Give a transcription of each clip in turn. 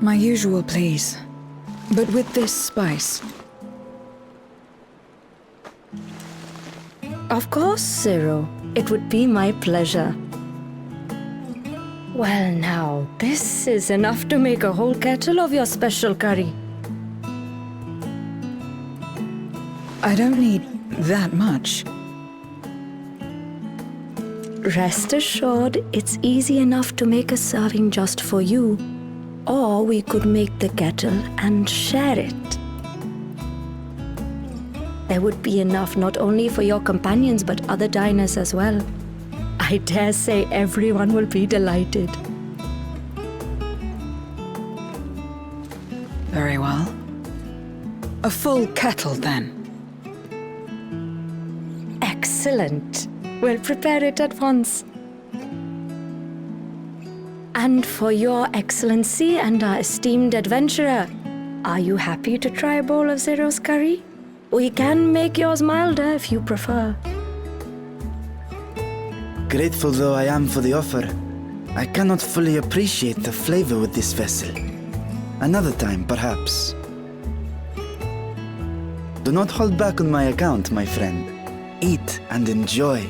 My usual, please. But with this spice. Of course, Zero. It would be my pleasure. Well now, this is enough to make a whole kettle of your special curry. I don't need that much. Rest assured, it's easy enough to make a serving just for you. Or we could make the kettle and share it. There would be enough not only for your companions but other diners as well. I dare say everyone will be delighted. Very well. A full kettle, then. Excellent. We'll prepare it at once. And for your excellency and our esteemed adventurer, are you happy to try a bowl of Zero's curry? We can make yours milder if you prefer. Grateful though I am for the offer, I cannot fully appreciate the flavor with this vessel. Another time, perhaps. Do not hold back on my account, my friend. Eat and enjoy.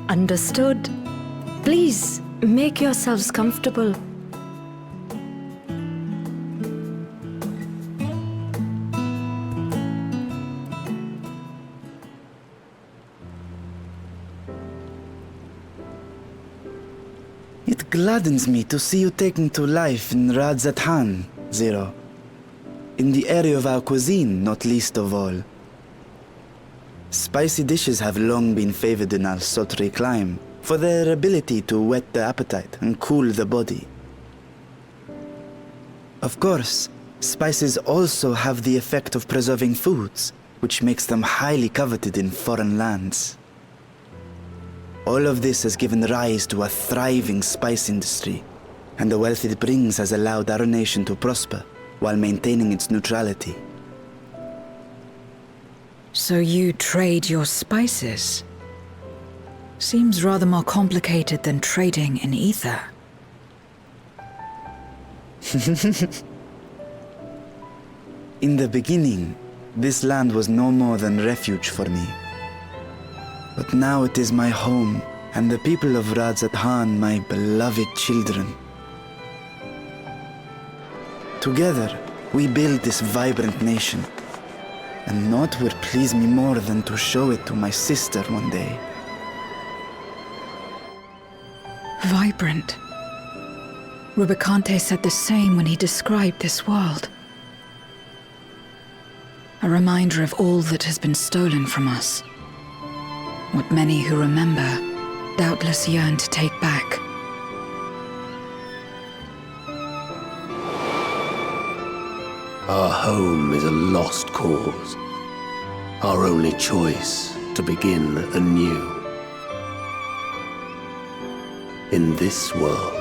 Understood. Please, make yourselves comfortable. It gladdens me to see you taking to life in Radzatan, Zero. In the area of our cuisine, not least of all. Spicy dishes have long been favored in our sultry clime for their ability to whet the appetite and cool the body. Of course, spices also have the effect of preserving foods, which makes them highly coveted in foreign lands. All of this has given rise to a thriving spice industry, and the wealth it brings has allowed our nation to prosper while maintaining its neutrality. So you trade your spices? Seems rather more complicated than trading in ether. In the beginning, this land was no more than refuge for me. But now it is my home, and the people of Radzatan my beloved children. Together, we build this vibrant nation. And naught would please me more than to show it to my sister one day. Vibrant. Rubicante said the same when he described this world. A reminder of all that has been stolen from us. What many who remember doubtless yearn to take back. Our home is a lost cause. Our only choice to begin anew. In this world,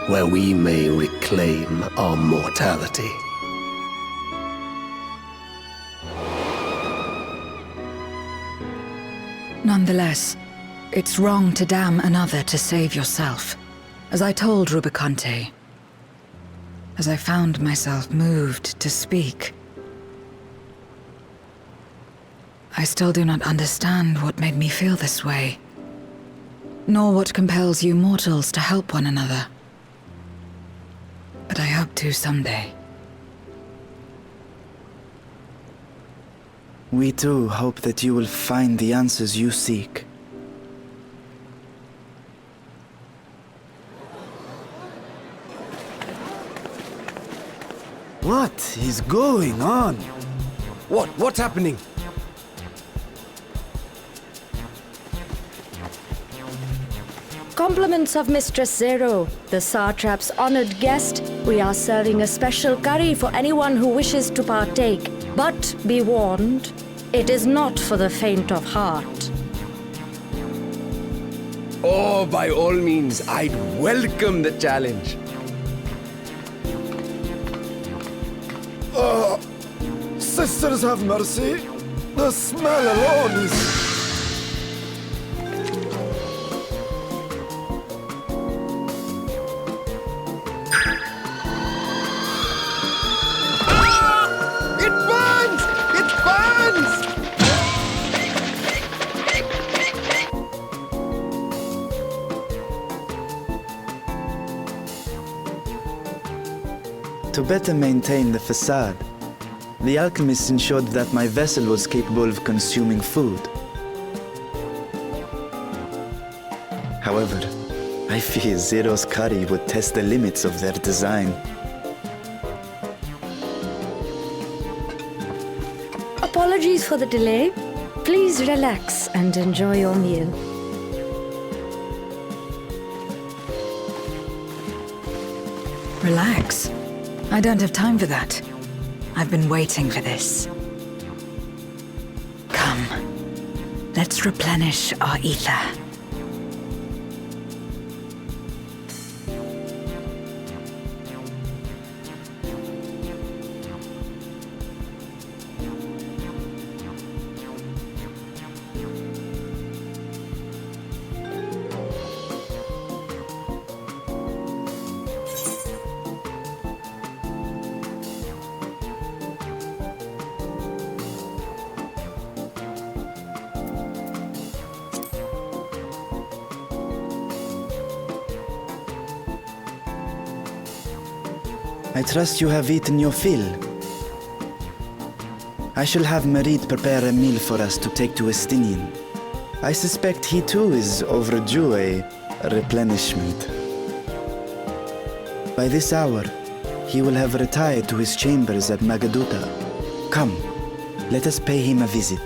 where we may reclaim our mortality. Nonetheless, it's wrong to damn another to save yourself. As I told Rubicante, as I found myself moved to speak. I still do not understand what made me feel this way, nor what compels you mortals to help one another. But I hope to someday. We too hope that you will find the answers you seek. What is going on? What's happening? Compliments of Mistress Zero, the Satrap's honored guest. We are serving a special curry for anyone who wishes to partake. But be warned, it is not for the faint of heart. Oh, by all means, I'd welcome the challenge. Sisters have mercy. The smell alone is... It burns! It burns! To better maintain the facade, the alchemists ensured that my vessel was capable of consuming food. However, I fear Zero's curry would test the limits of their design. Apologies for the delay. Please relax and enjoy your meal. Relax. I don't have time for that. I've been waiting for this. Come. Let's replenish our ether. I trust you have eaten your fill. I shall have Merid prepare a meal for us to take to Estinian. I suspect he too is overdue a replenishment. By this hour, he will have retired to his chambers at Magaduta. Come, let us pay him a visit.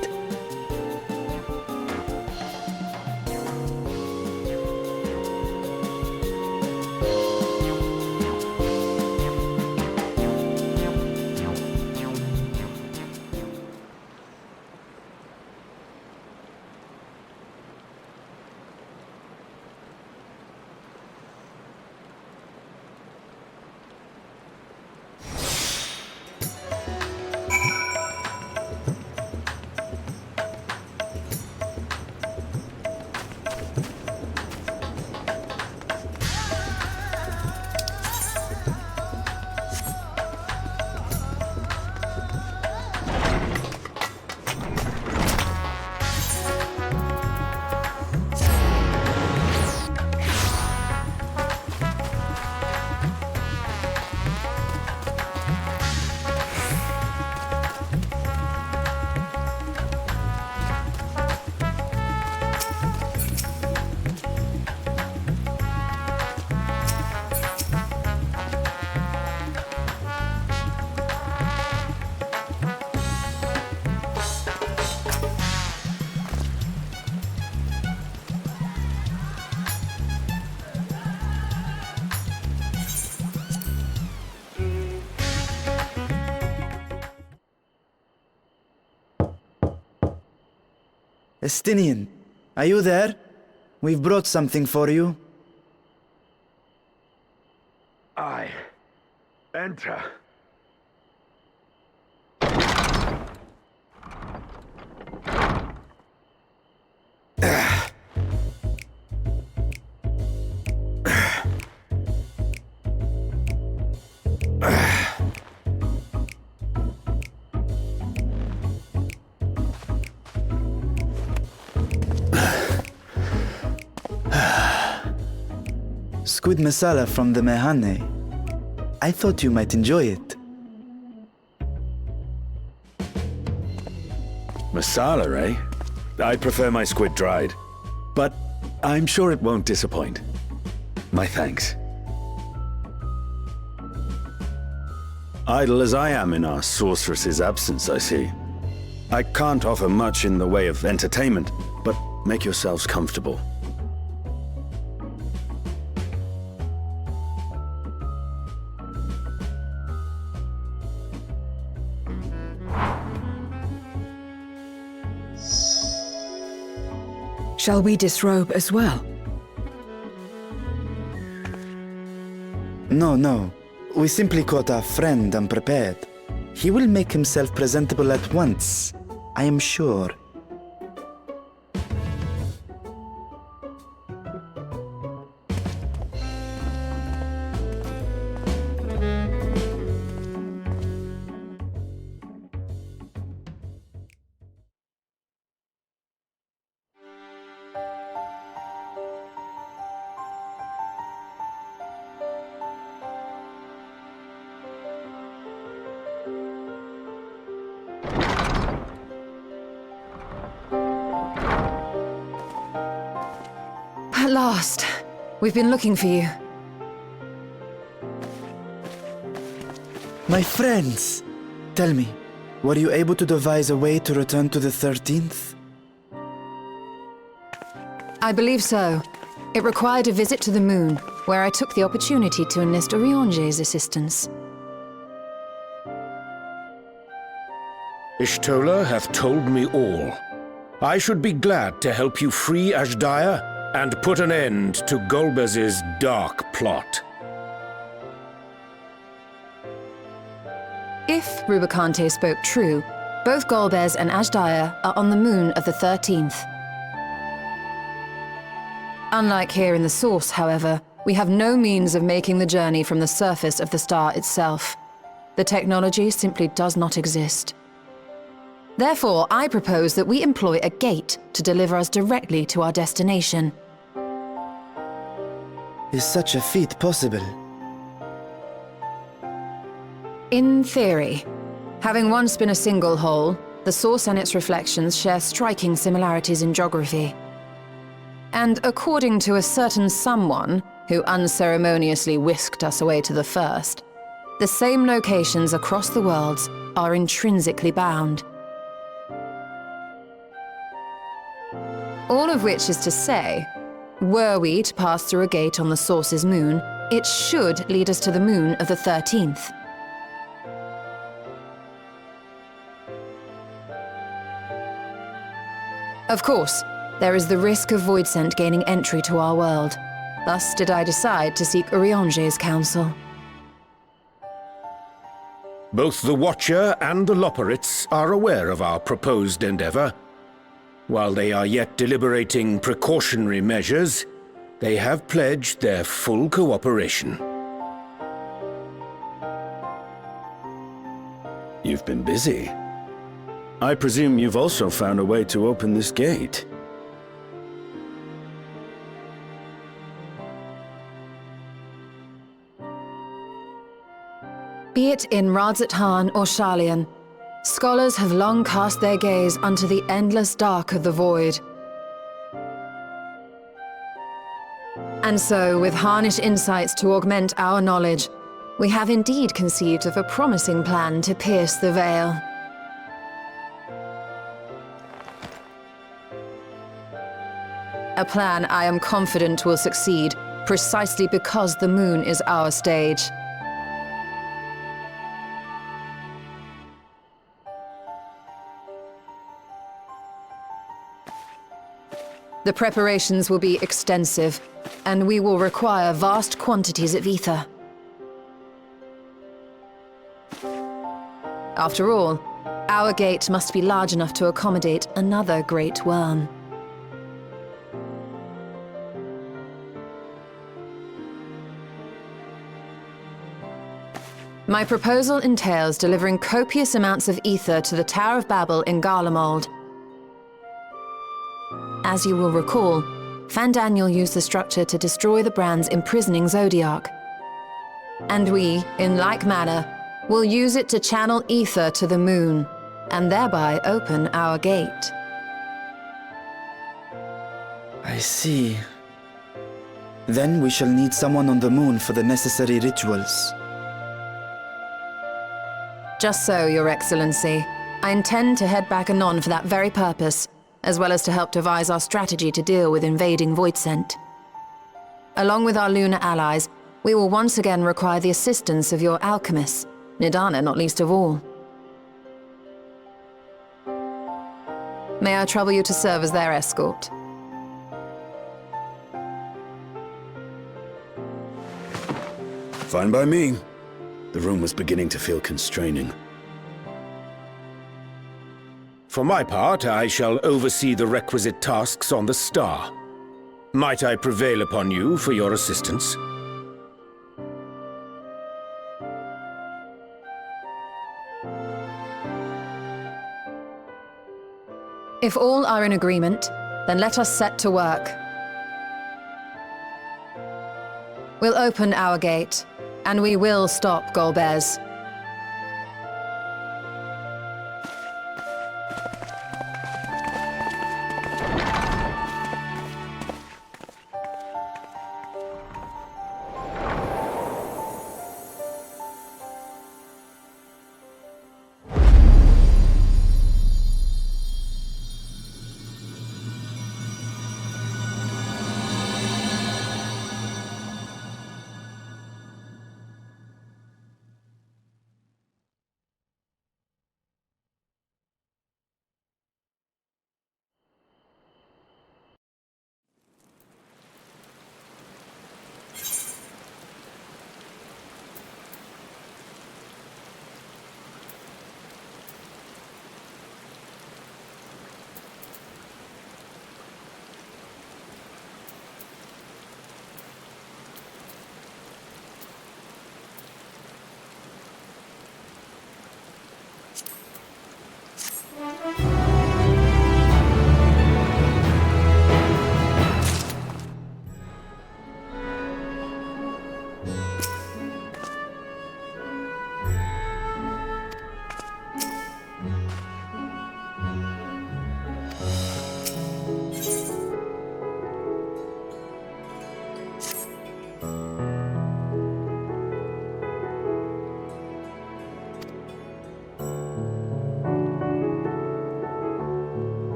Estinian, are you there? We've brought something for you. Enter. Squid masala from the Mehane. I thought you might enjoy it. Masala, eh? I prefer my squid dried. But I'm sure it won't disappoint. My thanks. Idle as I am in our sorceress's absence, I see. I can't offer much in the way of entertainment, but make yourselves comfortable. Shall we disrobe as well? No. We simply caught our friend unprepared. He will make himself presentable at once, I am sure. At last. We've been looking for you. My friends! Tell me, were you able to devise a way to return to the 13th? I believe so. It required a visit to the moon, where I took the opportunity to enlist Urianger's assistance. Y'shtola hath told me all. I should be glad to help you free Azys and put an end to Golbez's dark plot. If Rubicante spoke true, both Golbez and Azys are on the moon of the 13th. Unlike here in the Source, however, we have no means of making the journey from the surface of the star itself. The technology simply does not exist. Therefore, I propose that we employ a gate to deliver us directly to our destination. Is such a feat possible? In theory. Having once been a single hole, the Source and its reflections share striking similarities in geography. And according to a certain someone who unceremoniously whisked us away to the first, the same locations across the worlds are intrinsically bound. All of which is to say, were we to pass through a gate on the Source's moon, it should lead us to the moon of the 13th. Of course, there is the risk of Voidsent gaining entry to our world. Thus did I decide to seek Urianger's counsel. Both the Watcher and the Loporrits are aware of our proposed endeavor. While they are yet deliberating precautionary measures, they have pledged their full cooperation. You've been busy. I presume you've also found a way to open this gate. Be it in Radzat-Han or Sharlayan, scholars have long cast their gaze unto the endless dark of the void. And so, with harnish insights to augment our knowledge, we have indeed conceived of a promising plan to pierce the veil. A plan I am confident will succeed, precisely because the moon is our stage. The preparations will be extensive, and we will require vast quantities of ether. After all, our gate must be large enough to accommodate another great worm. My proposal entails delivering copious amounts of ether to the Tower of Babel in Garlemald. As you will recall, Fandaniel used the structure to destroy the brand's imprisoning Zodiac. And we, in like manner, will use it to channel ether to the moon, and thereby open our gate. I see. Then we shall need someone on the moon for the necessary rituals. Just so, Your Excellency. I intend to head back anon for that very purpose, as well as to help devise our strategy to deal with invading Voidsent. Along with our lunar allies, we will once again require the assistance of your alchemists, Nidana not least of all. May I trouble you to serve as their escort? Fine by me. The room was beginning to feel constraining. For my part, I shall oversee the requisite tasks on the star. Might I prevail upon you for your assistance? If all are in agreement, then let us set to work. We'll open our gate, and we will stop Golbez.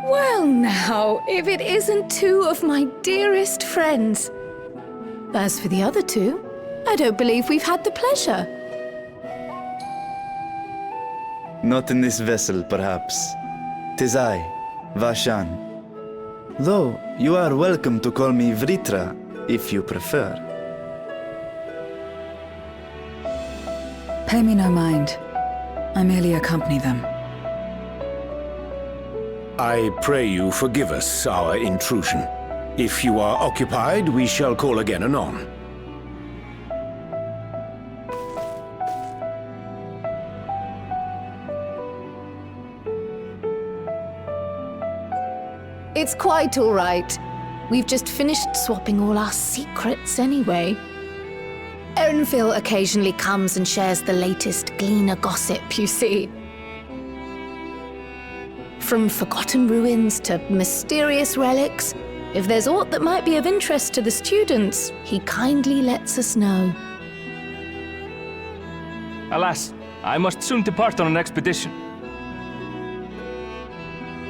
Well now, if it isn't two of my dearest friends. As for the other two, I don't believe we've had the pleasure. Not in this vessel, perhaps. 'Tis I, Vashan. Though, you are welcome to call me Vritra, if you prefer. Pay me no mind. I merely accompany them. I pray you forgive us our intrusion. If you are occupied, we shall call again anon. It's quite all right. We've just finished swapping all our secrets anyway. Erenville occasionally comes and shares the latest Gleaner gossip, you see. From forgotten ruins to mysterious relics, if there's aught that might be of interest to the students, he kindly lets us know. Alas, I must soon depart on an expedition.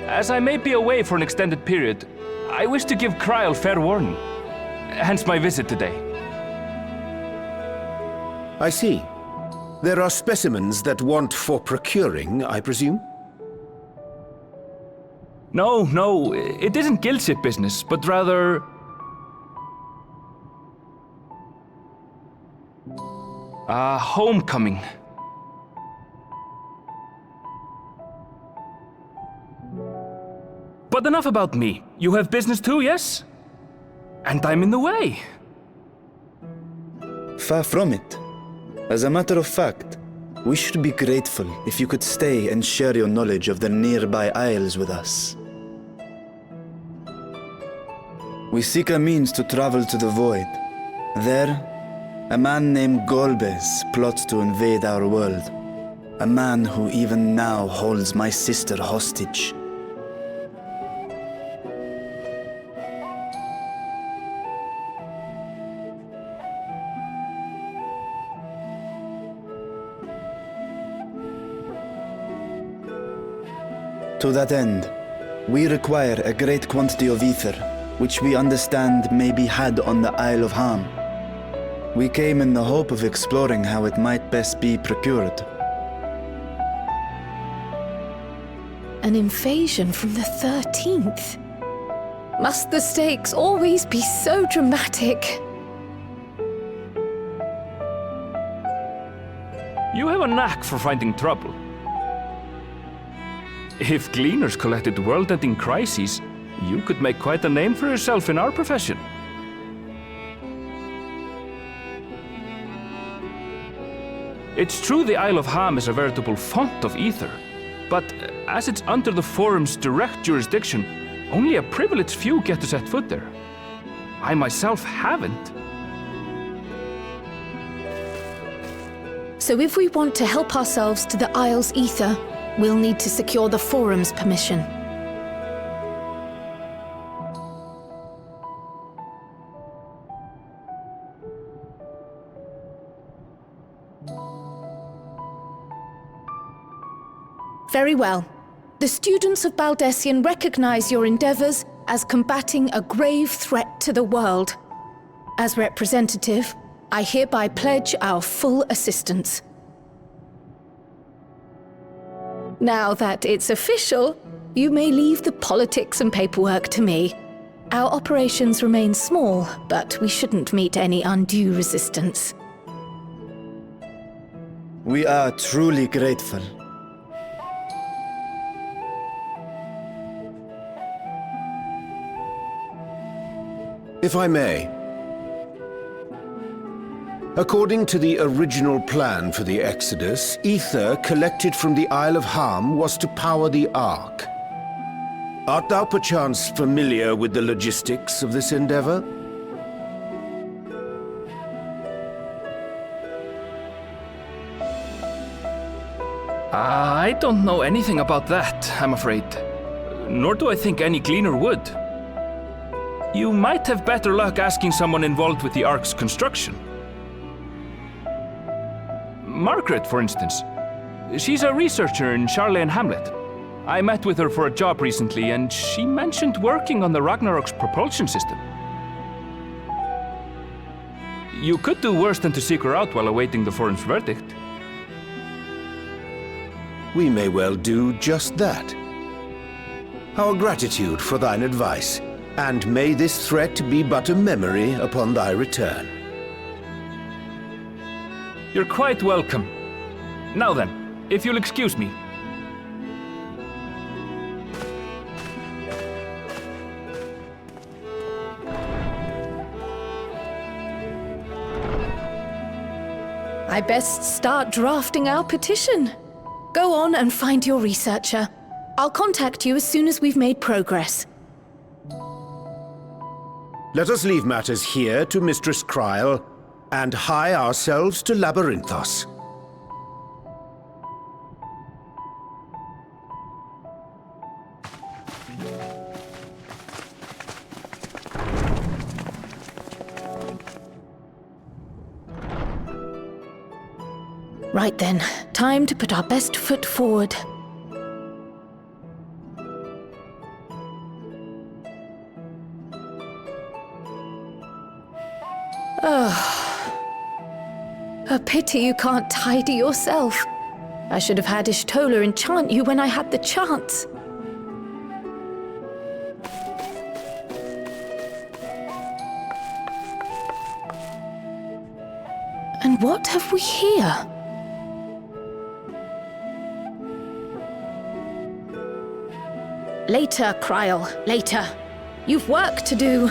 As I may be away for an extended period, I wish to give Kryl fair warning. Hence my visit today. I see. There are specimens that want for procuring, I presume? No, it isn't guildship business, but rather... homecoming. But enough about me. You have business too, yes? And I'm in the way. Far from it. As a matter of fact, we should be grateful if you could stay and share your knowledge of the nearby isles with us. We seek a means to travel to the Void. There, a man named Golbez plots to invade our world. A man who even now holds my sister hostage. To that end, we require a great quantity of ether, which we understand may be had on the Isle of Haam. We came in the hope of exploring how it might best be procured. An invasion from the 13th? Must the stakes always be so dramatic? You have a knack for finding trouble. If Gleaners collected world-ending crises, you could make quite a name for yourself in our profession. It's true the Isle of Haam is a veritable font of ether, but as it's under the Forum's direct jurisdiction, only a privileged few get to set foot there. I myself haven't. So if we want to help ourselves to the Isle's ether, we'll need to secure the Forum's permission. Very well. The students of Baldessian recognize your endeavors as combating a grave threat to the world. As representative, I hereby pledge our full assistance. Now that it's official, you may leave the politics and paperwork to me. Our operations remain small, but we shouldn't meet any undue resistance. We are truly grateful. If I may. According to the original plan for the Exodus, ether collected from the Isle of Haam was to power the Ark. Art thou perchance familiar with the logistics of this endeavor? I don't know anything about that, I'm afraid. Nor do I think any Gleaner would. You might have better luck asking someone involved with the Ark's construction. Margaret, for instance. She's a researcher in Charley and Hamlet. I met with her for a job recently, and she mentioned working on the Ragnarok's propulsion system. You could do worse than to seek her out while awaiting the forum's verdict. We may well do just that. Our gratitude for thine advice, and may this threat be but a memory upon thy return. You're quite welcome. Now then, if you'll excuse me. I best start drafting our petition. Go on and find your researcher. I'll contact you as soon as we've made progress. Let us leave matters here to Mistress Kryl, and hie ourselves to Labyrinthos. Right then, time to put our best foot forward. A pity you can't tidy yourself. I should have had Y'shtola enchant you when I had the chance. And what have we here? Later, Kryl, later. You've work to do.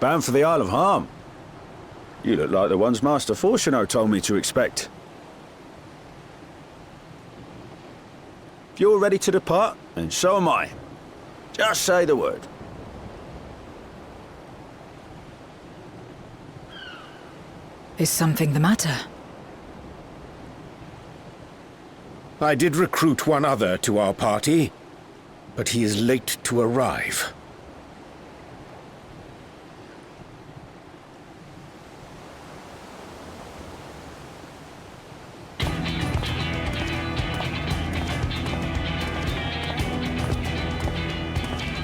Bound for the Isle of Haam. You look like the ones Master Fortuno told me to expect. If you're ready to depart, then so am I. Just say the word. Is something the matter? I did recruit one other to our party, but he is late to arrive.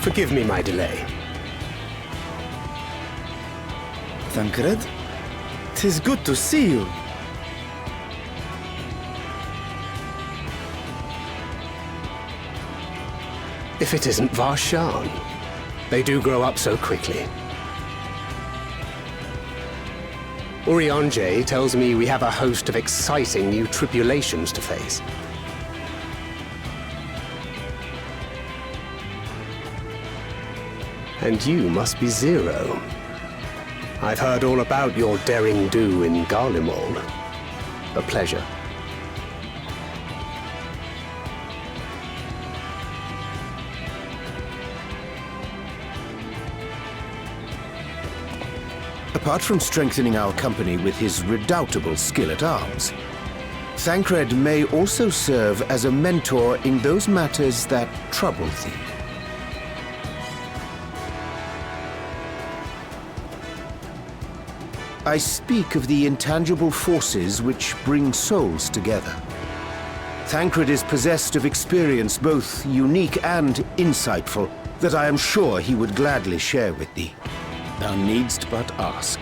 Forgive me my delay. Thancred? 'Tis good to see you. If it isn't Varshan. They do grow up so quickly. Urianger tells me we have a host of exciting new tribulations to face. And you must be Zero. I've heard all about your daring-do in Garlemald. A pleasure. Apart from strengthening our company with his redoubtable skill at arms, Thancred may also serve as a mentor in those matters that trouble thee. I speak of the intangible forces which bring souls together. Thancred is possessed of experience both unique and insightful that I am sure he would gladly share with thee. Thou needst but ask.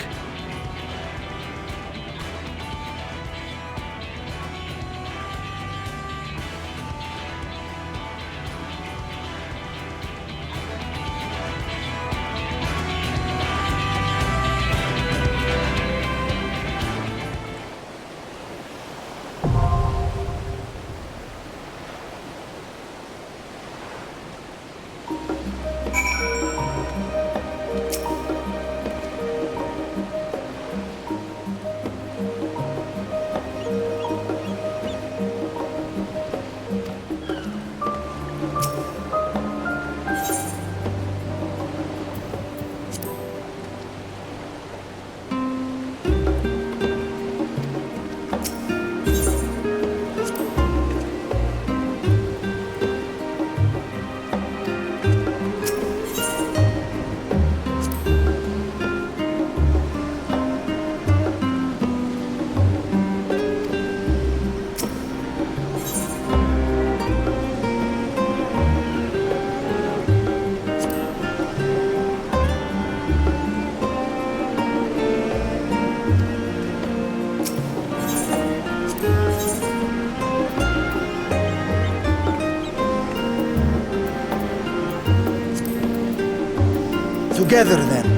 Together, then.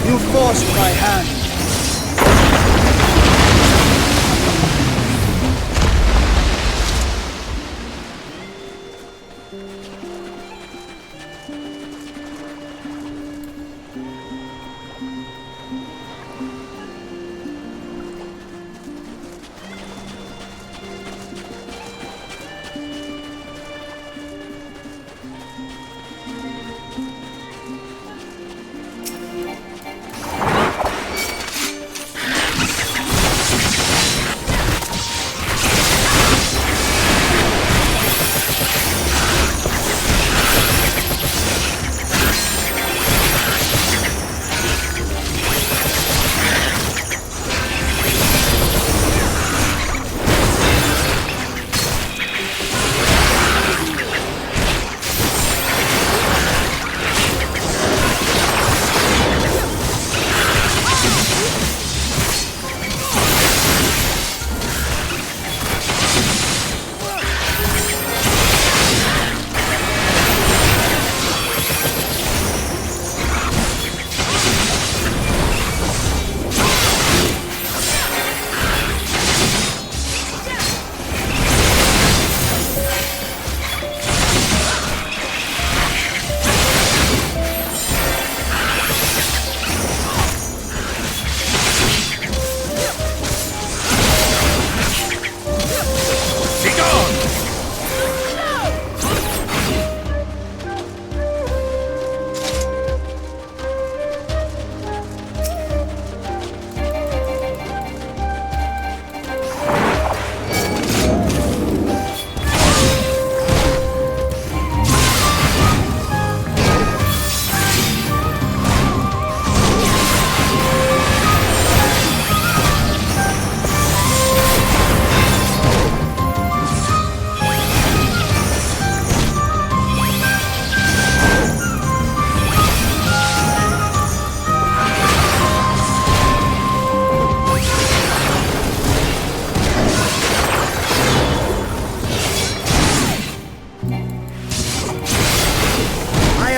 You forced my hand.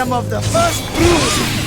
Of the first brood!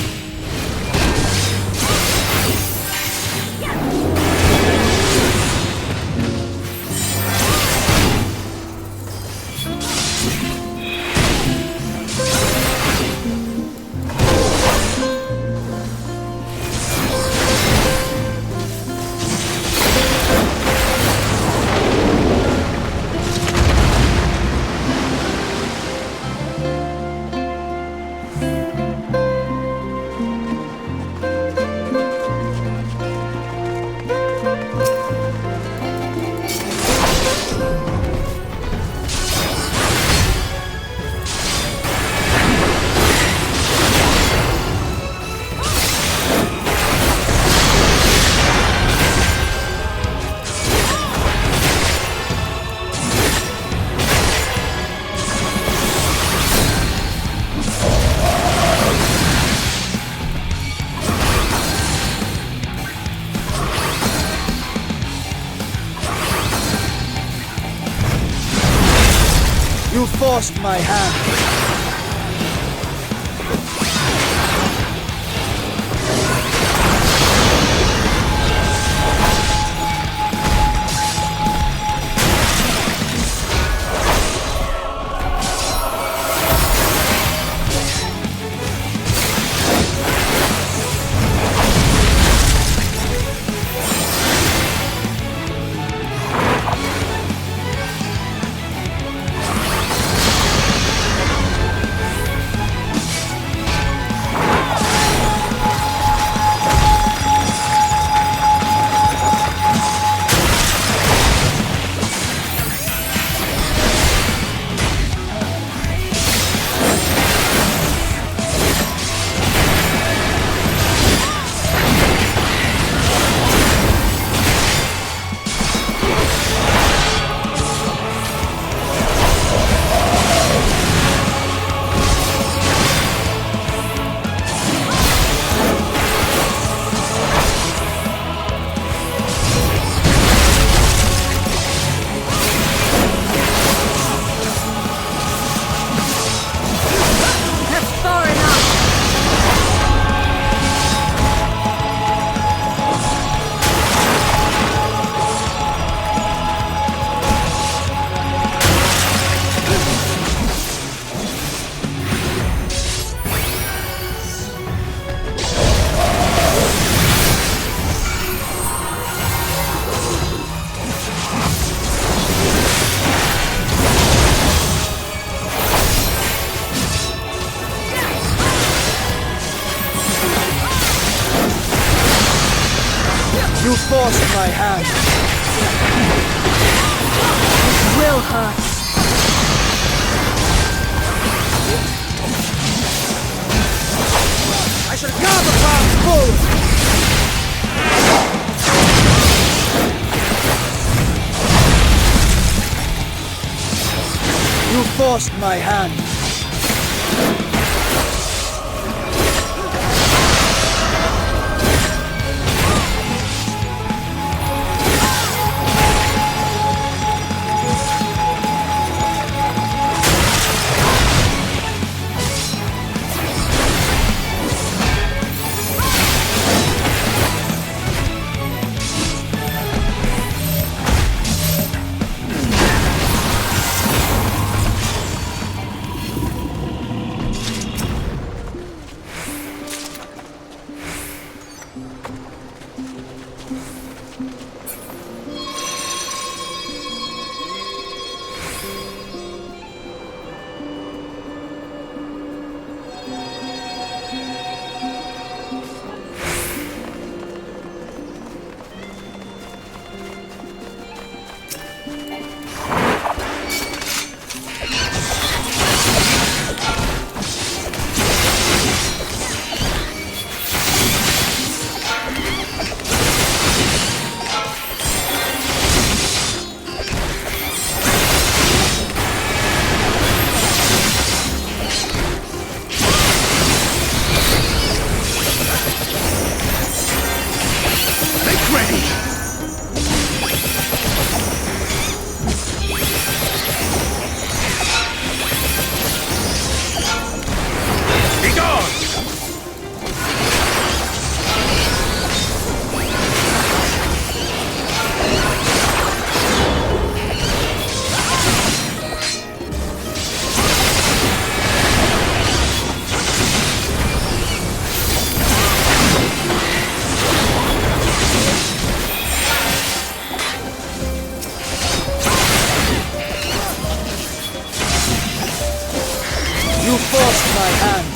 You forced my hand. You forced my hand. It will hurt. I shall guard the path forward. You forced my hand. You forced my hand.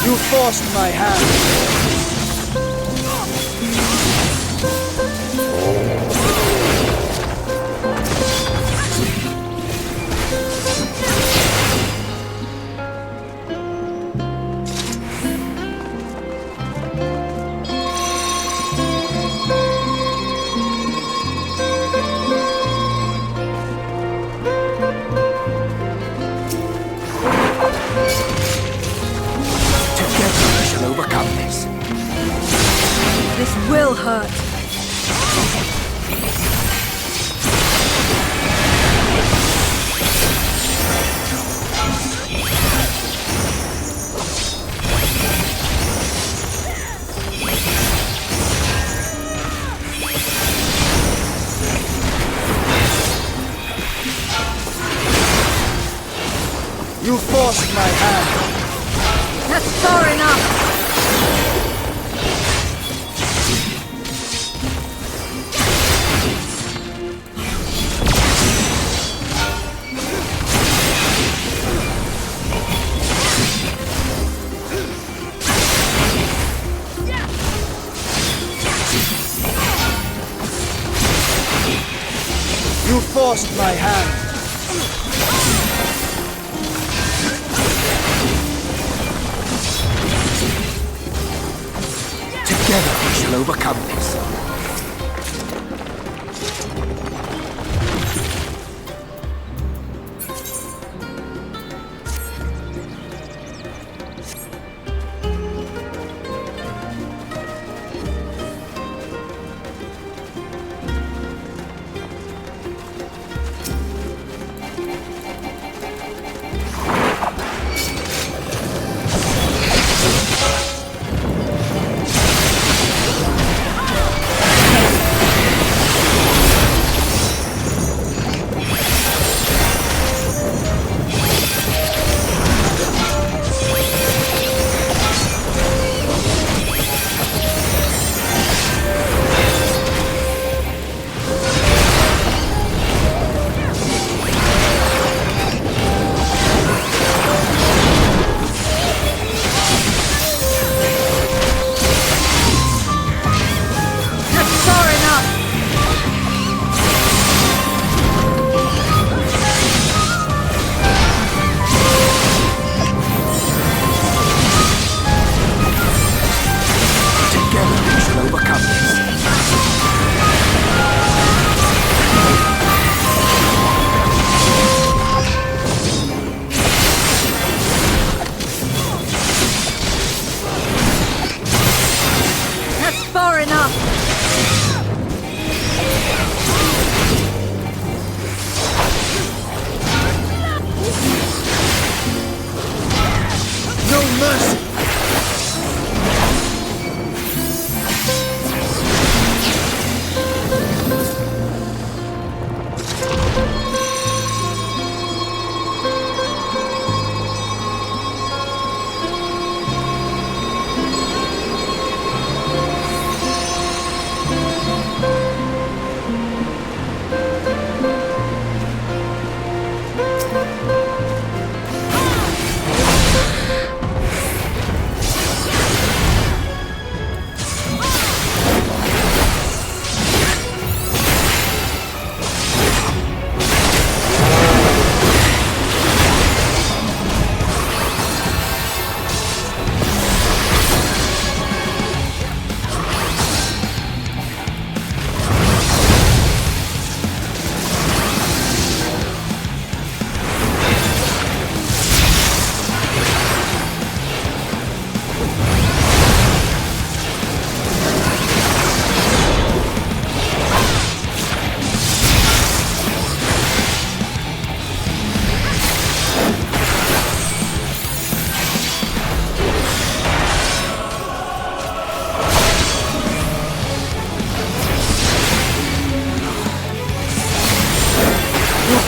You forced my hand. This will hurt. You forced my hand. That's far enough. You forced my hand. Together we shall overcome this.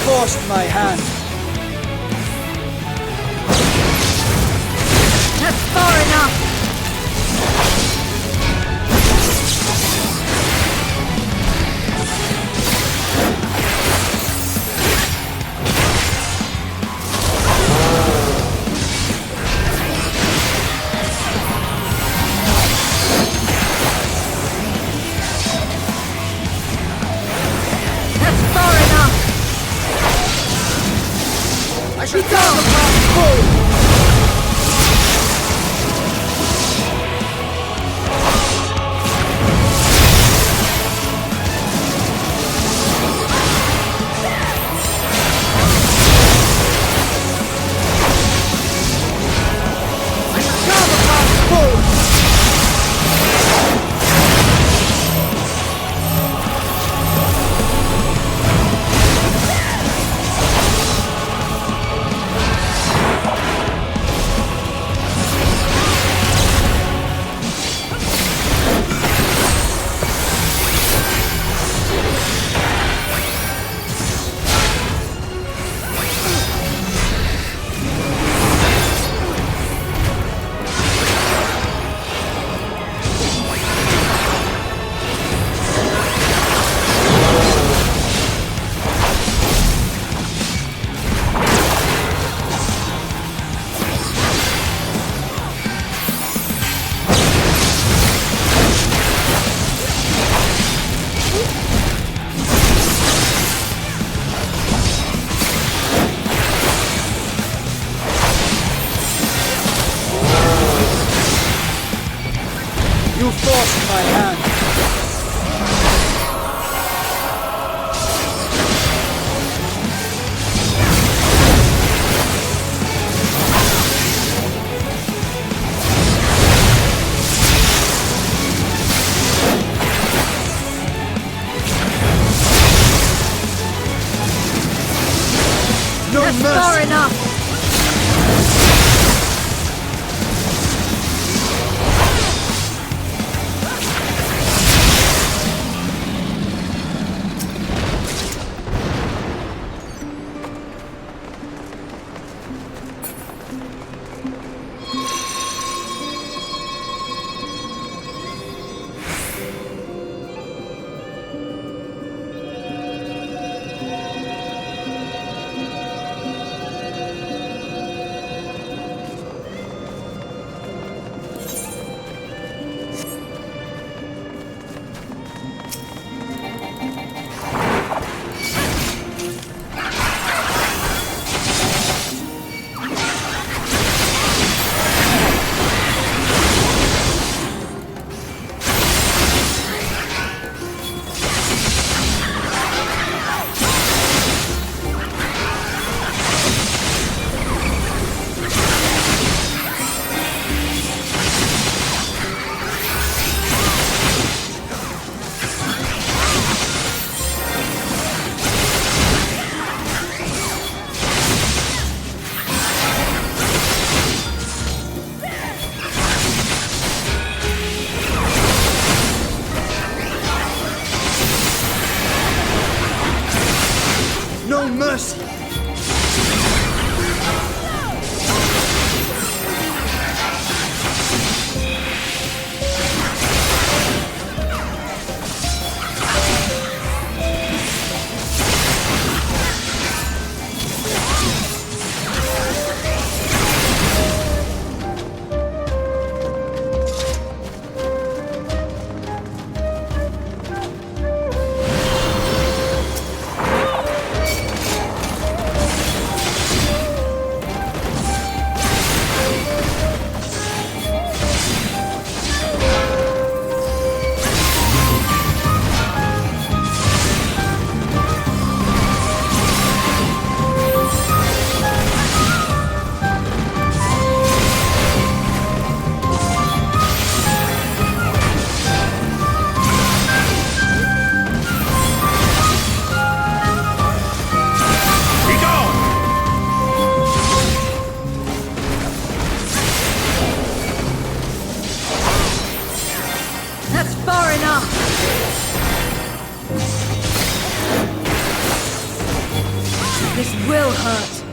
Forced my hand. That's far enough! I should down the path forward. You forced my hand. No That's mercy. far enough! No mercy. Will hurt.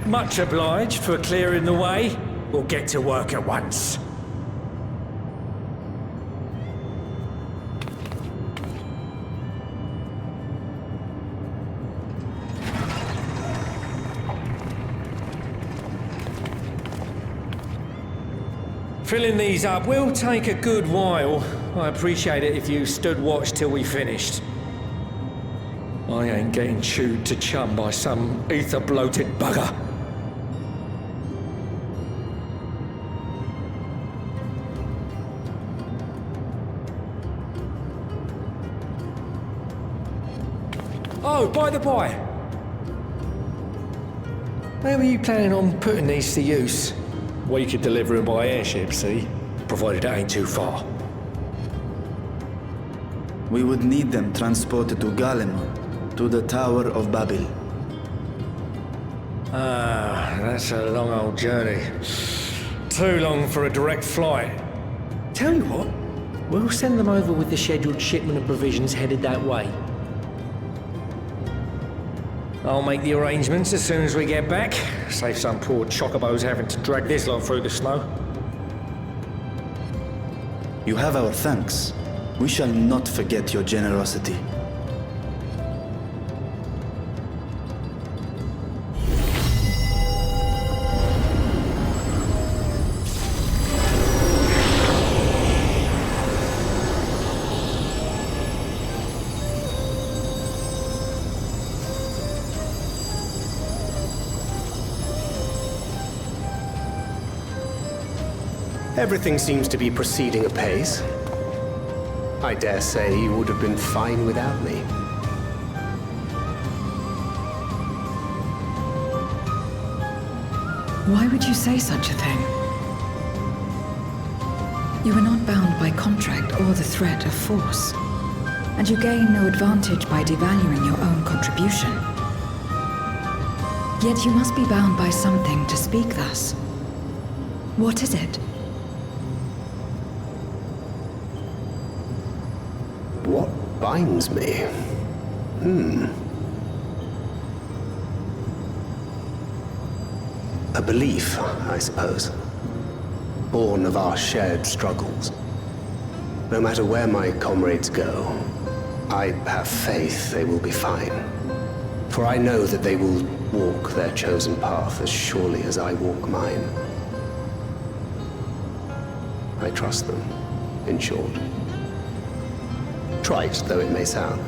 Much obliged for clearing the way. We'll get to work at once. Filling these up will take a good while. I appreciate it if you stood watch till we finished. I ain't getting chewed to chum by some ether-bloated bugger. Oh, by the by, where were you planning on putting these to use? We could deliver them by airship, see? Provided it ain't too far. We would need them transported to Hegemone, to the Tower of Babel. Ah, that's a long old journey. Too long for a direct flight. Tell you what, we'll send them over with the scheduled shipment of provisions headed that way. I'll make the arrangements as soon as we get back. Save some poor chocobos having to drag this lot through the snow. You have our thanks. We shall not forget your generosity. Everything seems to be proceeding apace. I dare say you would have been fine without me. Why would you say such a thing? You are not bound by contract or the threat of force, and you gain no advantage by devaluing your own contribution. Yet you must be bound by something to speak thus. What is it? What binds me? A belief, I suppose. Born of our shared struggles. No matter where my comrades go, I have faith they will be fine. For I know that they will walk their chosen path as surely as I walk mine. I trust them, in short. Trite though it may sound.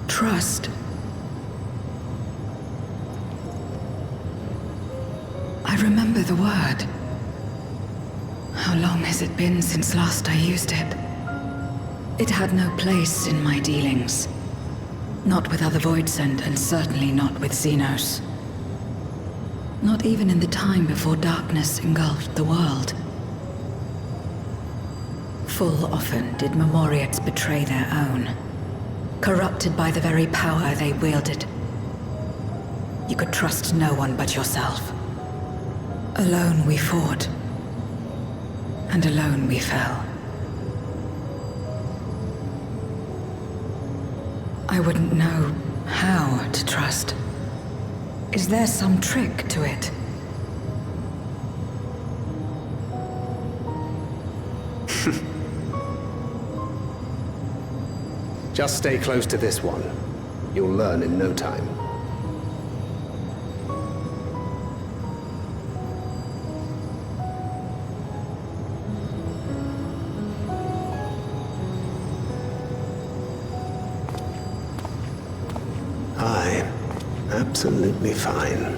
Trust. I remember the word. How long has it been since last I used it? It had no place in my dealings. Not with other Voidsent, and certainly not with Xenos. Not even in the time before darkness engulfed the world. Full often did Memoriates betray their own, corrupted by the very power they wielded. You could trust no one but yourself. Alone we fought, and alone we fell. I wouldn't know how to trust. Is there some trick to it? Just stay close to this one. You'll learn in no time. Absolutely fine.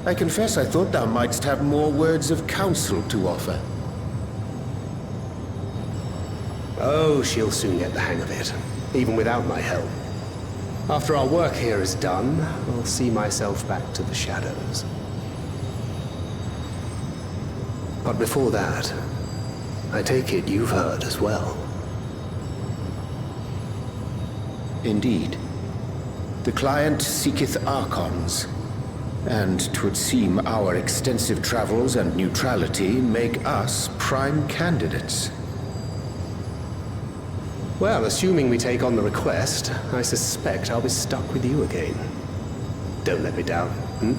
I confess I thought thou mightst have more words of counsel to offer. Oh, she'll soon get the hang of it, even without my help. After our work here is done, I'll see myself back to the shadows. But before that, I take it you've heard as well. Indeed. The client seeketh Archons. And 'twould seem our extensive travels and neutrality make us prime candidates. Well, assuming we take on the request, I suspect I'll be stuck with you again. Don't let me down, hmm?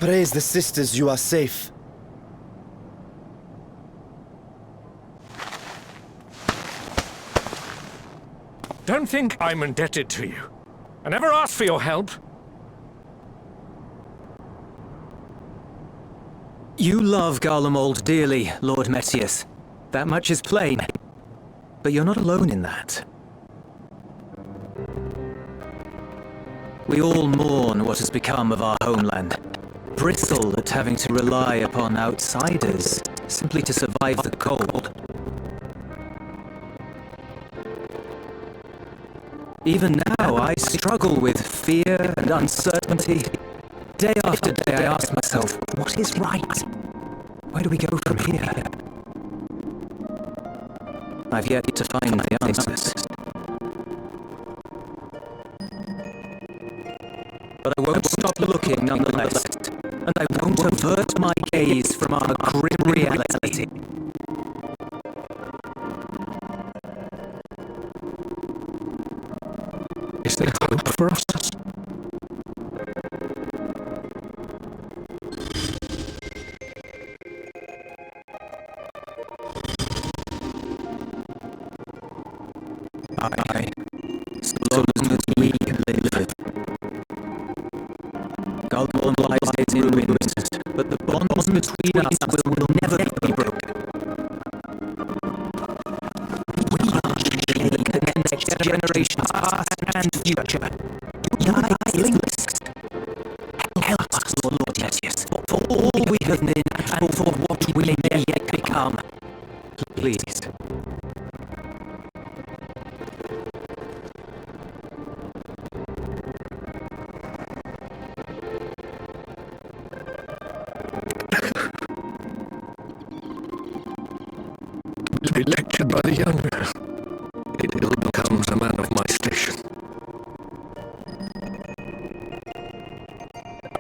Praise the sisters, you are safe. Don't think I'm indebted to you. I never asked for your help. You love Garlemald dearly, Lord Metius. That much is plain. But you're not alone in that. We all mourn what has become of our homeland. Bristle at having to rely upon outsiders simply to survive the cold. Even now, I struggle with fear and uncertainty. Day after day, I ask myself, what is right? Where do we go from here? I've yet to find the answers. But I won't stop looking nonetheless, and I won't avert my gaze from our grim reality. Is there hope for us? Aye, so long as we live. Garlemald lies in ruins, but the bonds between us will never be broken. We are sharing the next generations, past and future. Thy links. Help us, Lord Metius, for all we have been and for what we may yet become. Please. To be lectured by the younger, it ill becomes a man of my station.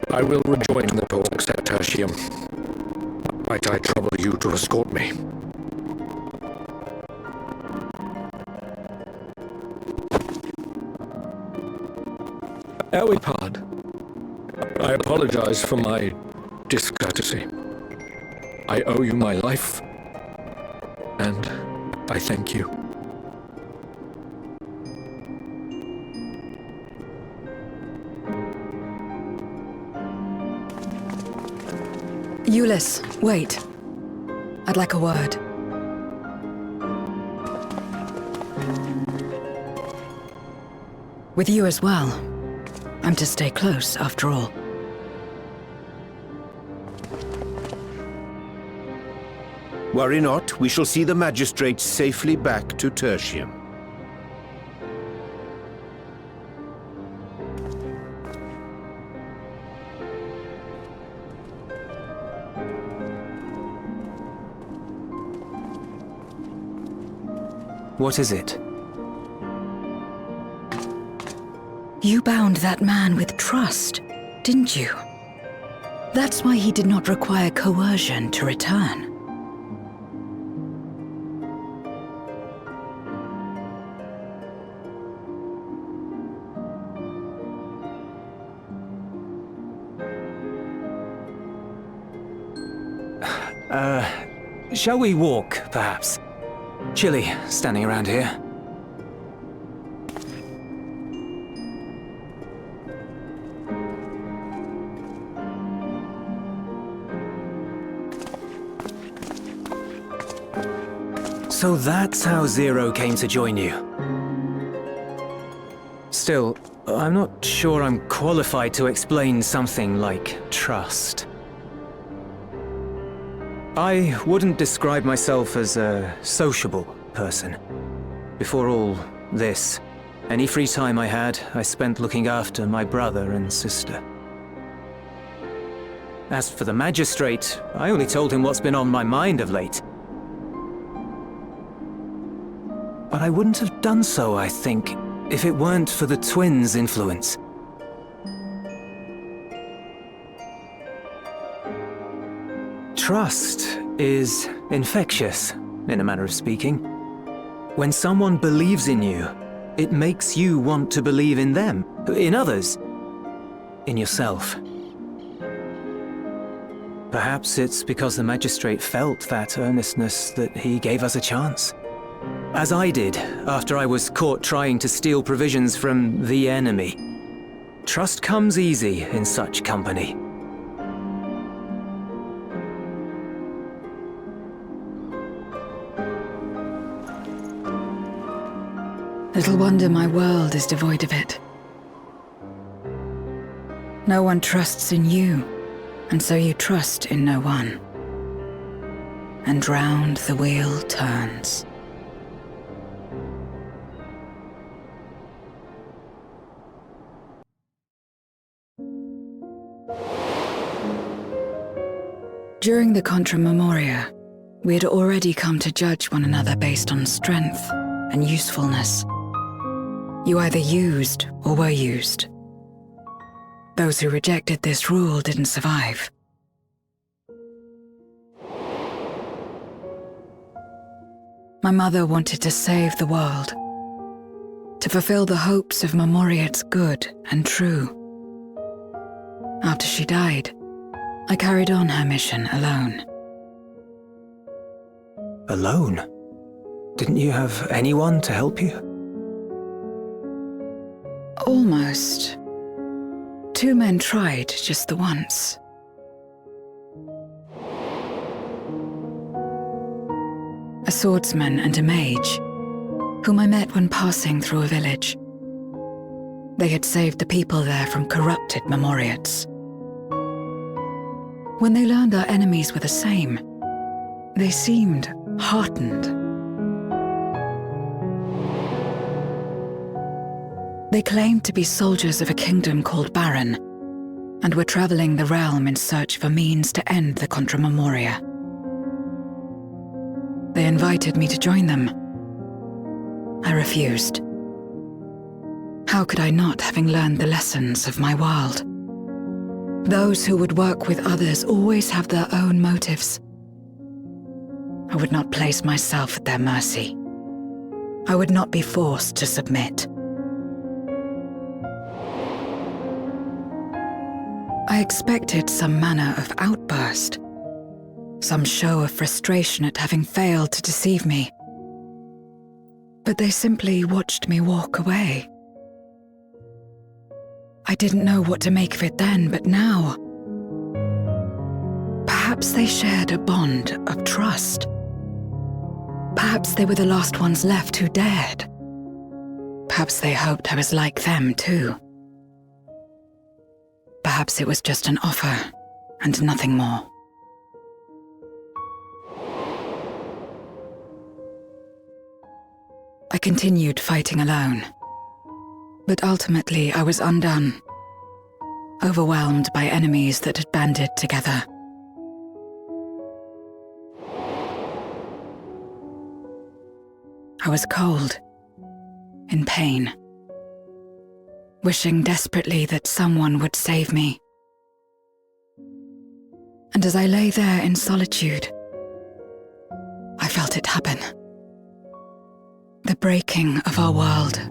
I will rejoin the talks at Tertium. Might I trouble you to escort me? Ere we part, I apologize for my discourtesy. I owe you my life, and I thank you. Ulysses, wait. I'd like a word. With you as well. I'm to stay close, after all. Worry not, we shall see the magistrate safely back to Tertium. What is it? You bound that man with trust, didn't you? That's why he did not require coercion to return. Shall we walk, perhaps? Chilly, standing around here. So that's how Zero came to join you. Still, I'm not sure I'm qualified to explain something like trust. I wouldn't describe myself as a sociable person. Before all this, any free time I had, I spent looking after my brother and sister. As for the magistrate, I only told him what's been on my mind of late. But I wouldn't have done so, I think, if it weren't for the twins' influence. Trust is infectious, in a manner of speaking. When someone believes in you, it makes you want to believe in them, in others, in yourself. Perhaps it's because the magistrate felt that earnestness that he gave us a chance. As I did, after I was caught trying to steal provisions from the enemy. Trust comes easy in such company. Little wonder my world is devoid of it. No one trusts in you, and so you trust in no one. And round the wheel turns. During the Contra Memoria, we had already come to judge one another based on strength and usefulness. You either used or were used. Those who rejected this rule didn't survive. My mother wanted to save the world, to fulfill the hopes of Memoria's good and true. After she died, I carried on her mission alone. Alone? Didn't you have anyone to help you? Almost. 2 men tried just the once. A swordsman and a mage, whom I met when passing through a village. They had saved the people there from corrupted Memoriates. When they learned our enemies were the same, they seemed heartened. They claimed to be soldiers of a kingdom called Baron, and were traveling the realm in search for means to end the Contra Memoria. They invited me to join them. I refused. How could I not, having learned the lessons of my world? Those who would work with others always have their own motives. I would not place myself at their mercy. I would not be forced to submit. I expected some manner of outburst, some show of frustration at having failed to deceive me. But they simply watched me walk away. I didn't know what to make of it then, but now, perhaps they shared a bond of trust. Perhaps they were the last ones left who dared. Perhaps they hoped I was like them too. Perhaps it was just an offer, and nothing more. I continued fighting alone, but ultimately I was undone, overwhelmed by enemies that had banded together. I was cold, in pain, wishing desperately that someone would save me. And as I lay there in solitude, I felt it happen. The breaking of our world.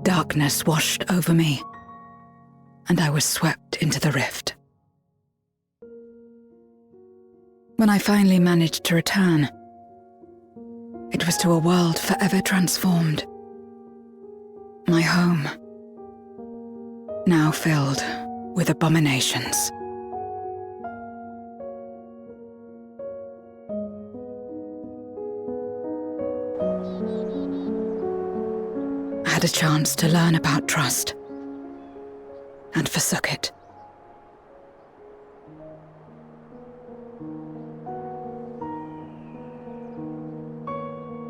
Darkness washed over me, and I was swept into the rift. When I finally managed to return, it was to a world forever transformed. My home, now filled with abominations. I had a chance to learn about trust, and forsook it.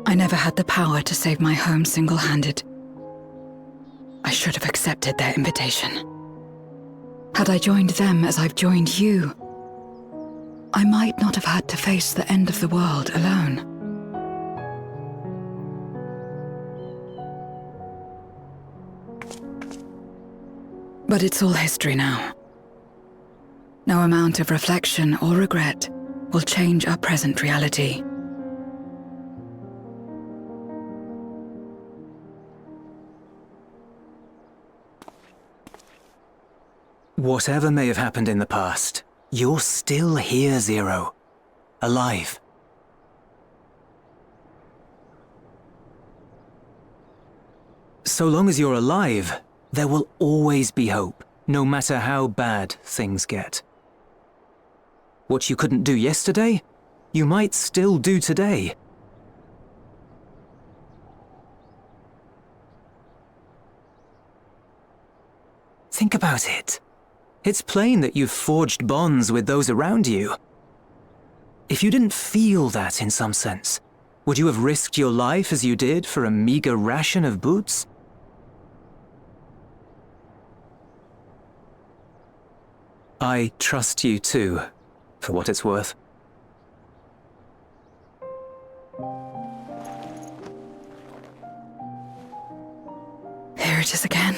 I never had the power to save my home single-handed. I should have accepted their invitation. Had I joined them as I've joined you, I might not have had to face the end of the world alone. But it's all history now. No amount of reflection or regret will change our present reality. Whatever may have happened in the past, you're still here, Zero. Alive. So long as you're alive, there will always be hope, no matter how bad things get. What you couldn't do yesterday, you might still do today. Think about it. It's plain that you've forged bonds with those around you. If you didn't feel that in some sense, would you have risked your life as you did for a meager ration of boots? I trust you too, for what it's worth. Here it is again.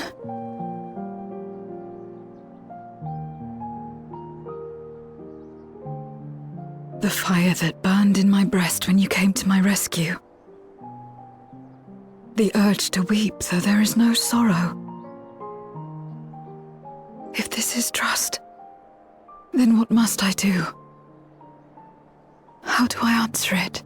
The fire that burned in my breast when you came to my rescue. The urge to weep, though there is no sorrow. If this is trust, then what must I do? How do I answer it?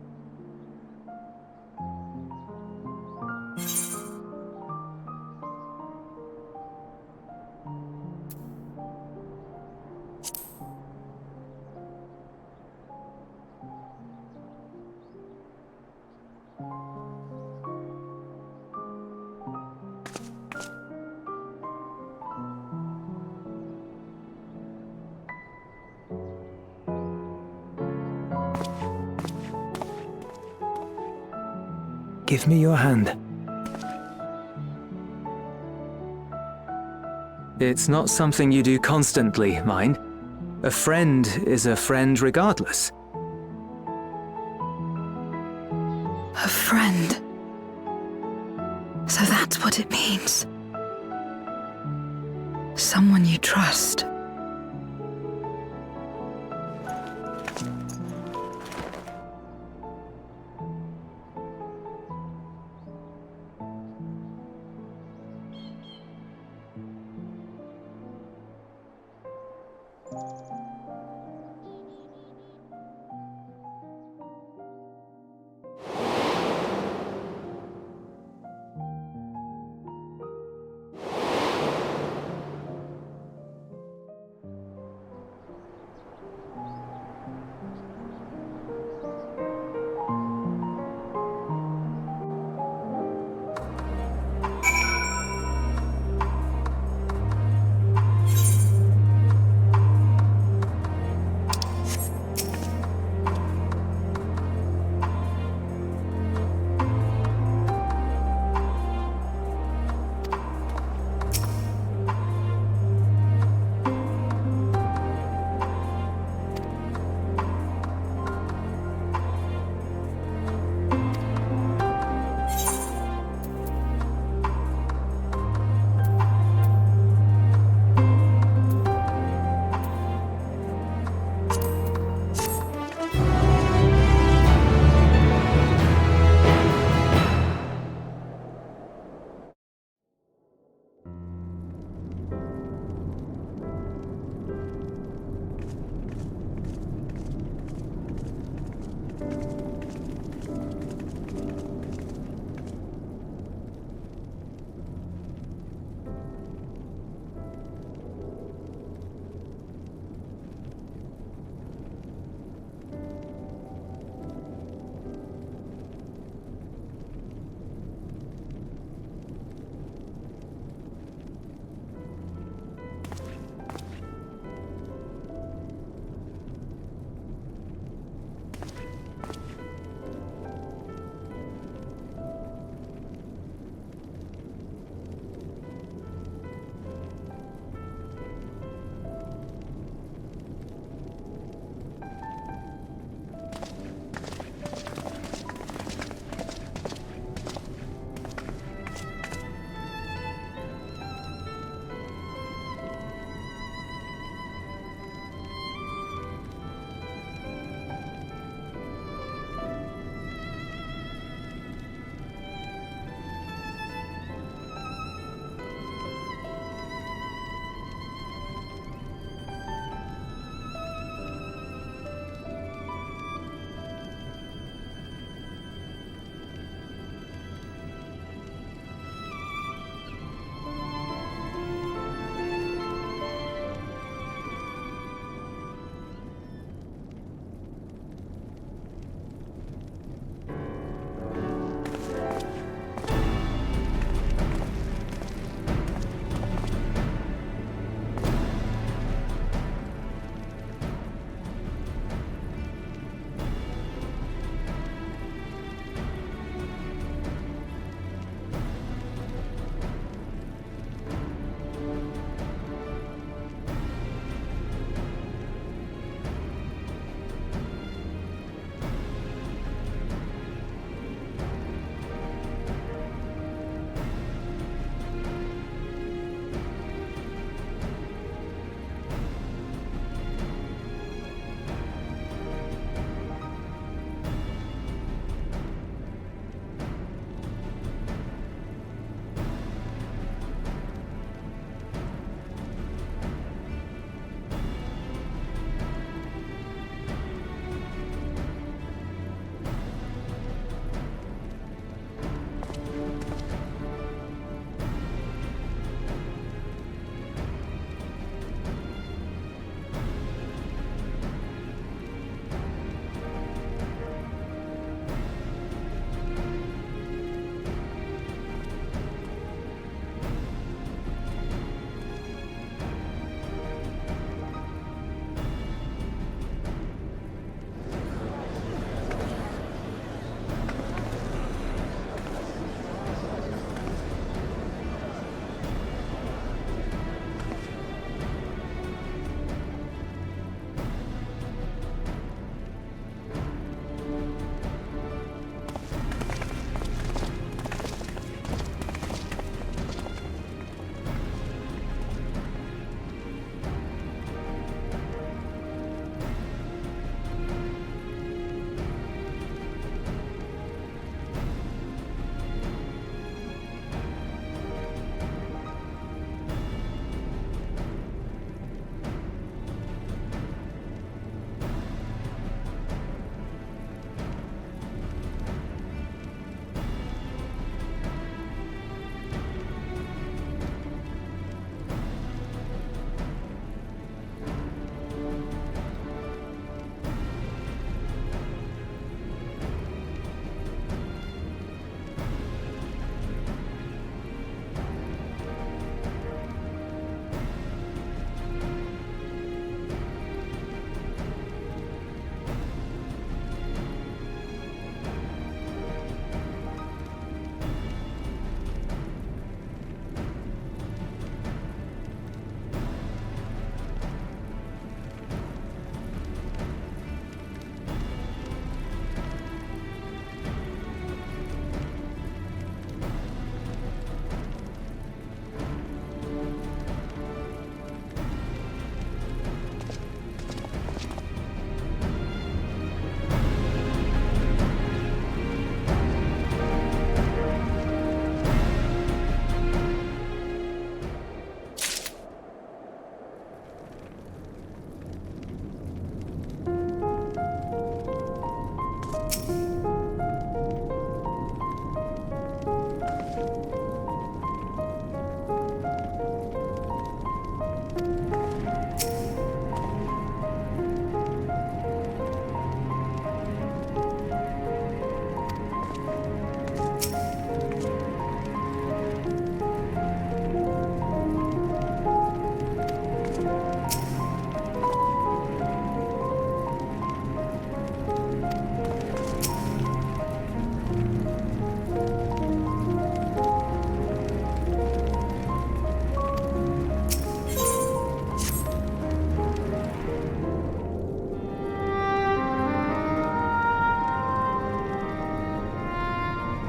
Give me your hand. It's not something you do constantly, mind. A friend is a friend regardless. A friend. So that's what it means. Someone you trust.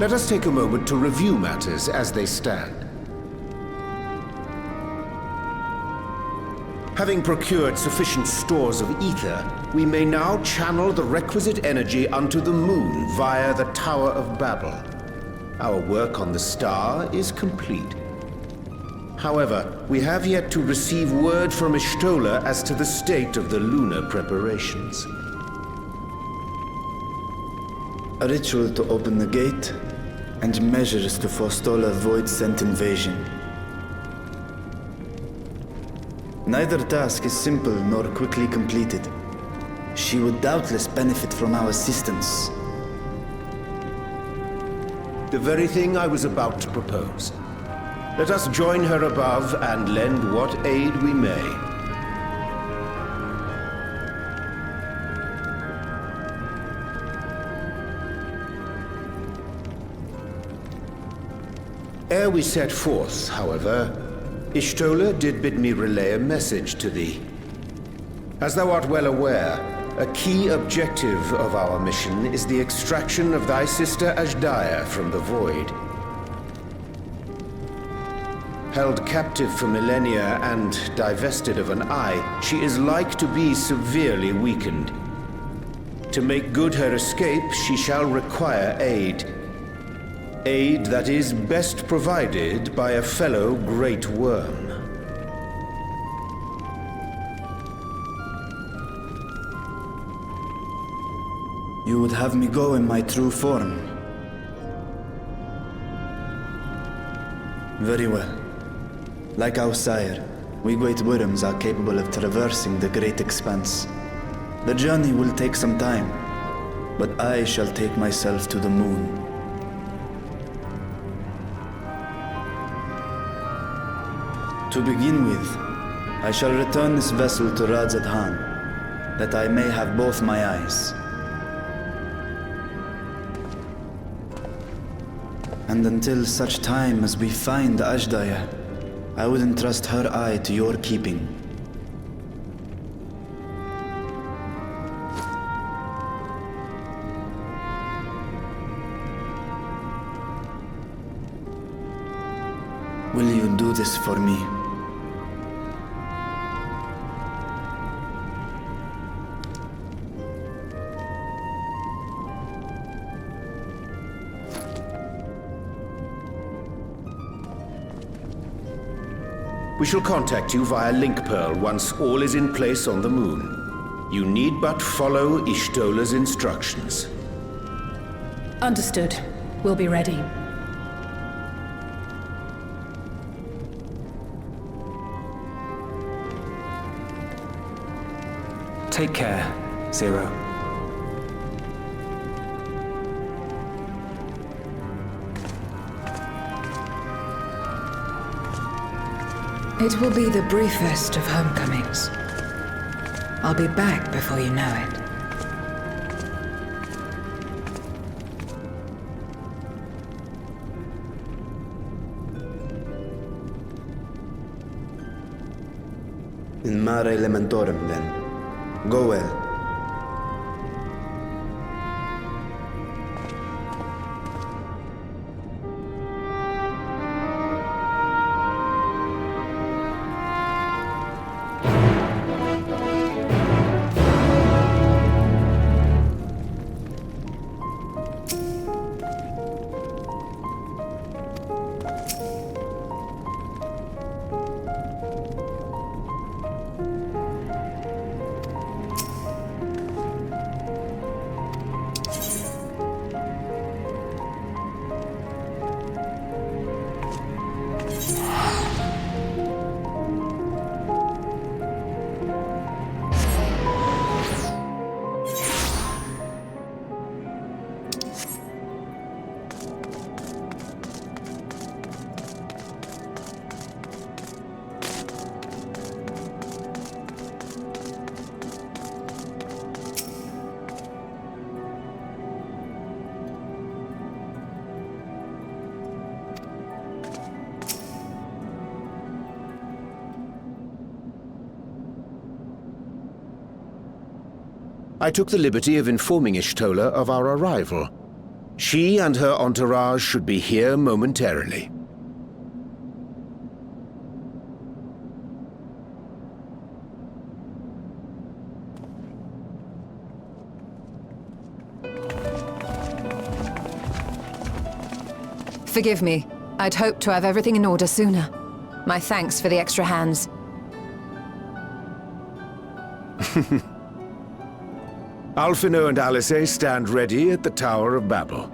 Let us take a moment to review matters as they stand. Having procured sufficient stores of ether, we may now channel the requisite energy unto the moon via the Tower of Babel. Our work on the star is complete. However, we have yet to receive word from Y'shtola as to the state of the lunar preparations. A ritual to open the gate, and measures to forestall a void-sent invasion. Neither task is simple nor quickly completed. She would doubtless benefit from our assistance. The very thing I was about to propose. Let us join her above and lend what aid we may. Ere we set forth, however, Y'shtola did bid me relay a message to thee. As thou art well aware, a key objective of our mission is the extraction of thy sister Azys from the Void. Held captive for millennia and divested of an eye, she is like to be severely weakened. To make good her escape, she shall require aid. Aid that is best provided by a fellow Great Worm. You would have me go in my true form? Very well. Like our sire, we Great Worms are capable of traversing the Great Expanse. The journey will take some time, but I shall take myself to the moon. To begin with, I shall return this vessel to Haam, that I may have both my eyes. And until such time as we find Azys, I will entrust her eye to your keeping. Will you do this for me? We shall contact you via Link Pearl once all is in place on the moon. You need but follow Y'shtola's instructions. Understood. We'll be ready. Take care, Zero. It will be the briefest of homecomings. I'll be back before you know it. In mare elementorum, then. Go well. I took the liberty of informing Y'shtola of our arrival. She and her entourage should be here momentarily. Forgive me. I'd hoped to have everything in order sooner. My thanks for the extra hands. Alphino and Alice stand ready at the Tower of Babel.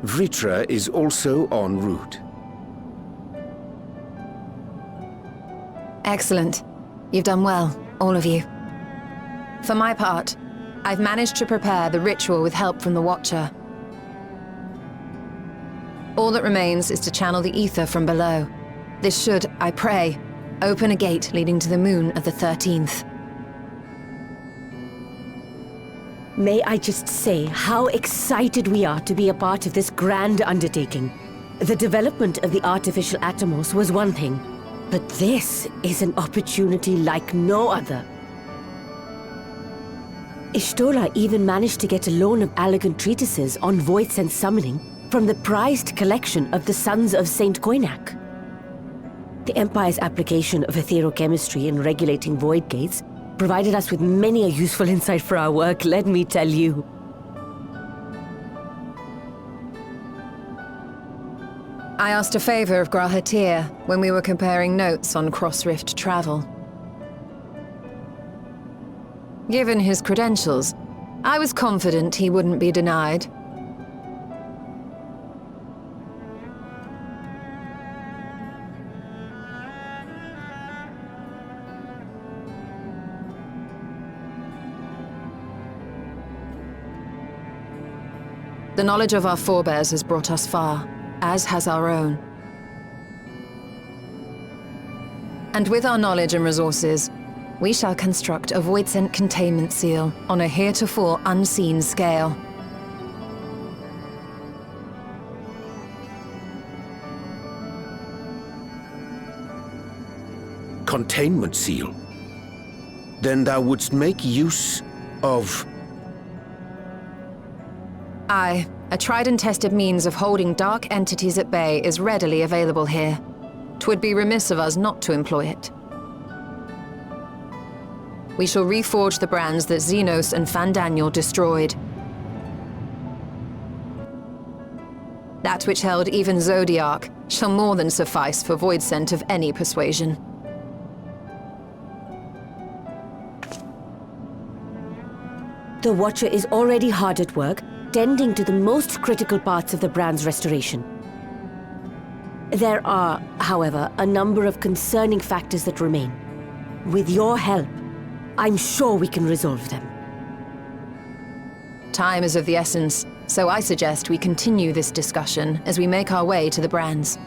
Vritra is also en route. Excellent. You've done well, all of you. For my part, I've managed to prepare the ritual with help from the Watcher. All that remains is to channel the ether from below. This should, I pray, open a gate leading to the moon of the 13th. May I just say how excited we are to be a part of this grand undertaking. The development of the artificial Atomos was one thing, but this is an opportunity like no other. Ishtola even managed to get a loan of elegant treatises on voice and summoning from the prized collection of the Sons of Saint Koinak. The Empire's application of etherochemistry in regulating void gates provided us with many a useful insight for our work, let me tell you. I asked a favor of Grahatir when we were comparing notes on cross-rift travel. Given his credentials, I was confident he wouldn't be denied. The knowledge of our forebears has brought us far, as has our own. And with our knowledge and resources, we shall construct a void-sent containment seal on a heretofore unseen scale. Containment seal? Then thou wouldst make use of... Aye, a tried and tested means of holding dark entities at bay is readily available here. 'Twould be remiss of us not to employ it. We shall reforge the brands that Xenos and Fandaniel destroyed. That which held even Zodiac shall more than suffice for void scent of any persuasion. The Watcher is already hard at work, tending to the most critical parts of the brand's restoration. There are, however, a number of concerning factors that remain. With your help, I'm sure we can resolve them. Time is of the essence, so I suggest we continue this discussion as we make our way to the brands.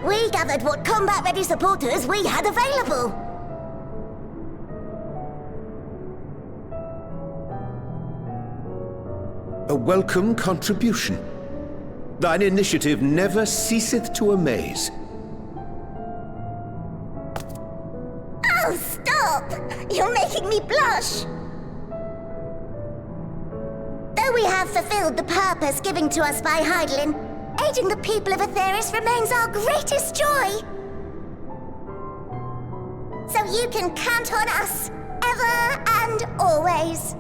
We gathered what combat-ready supporters we had available. A welcome contribution. Thine initiative never ceaseth to amaze. Oh, stop! You're making me blush! Though we have fulfilled the purpose given to us by Hydaelyn, aiding the people of Aetheris remains our greatest joy. So you can count on us, ever and always.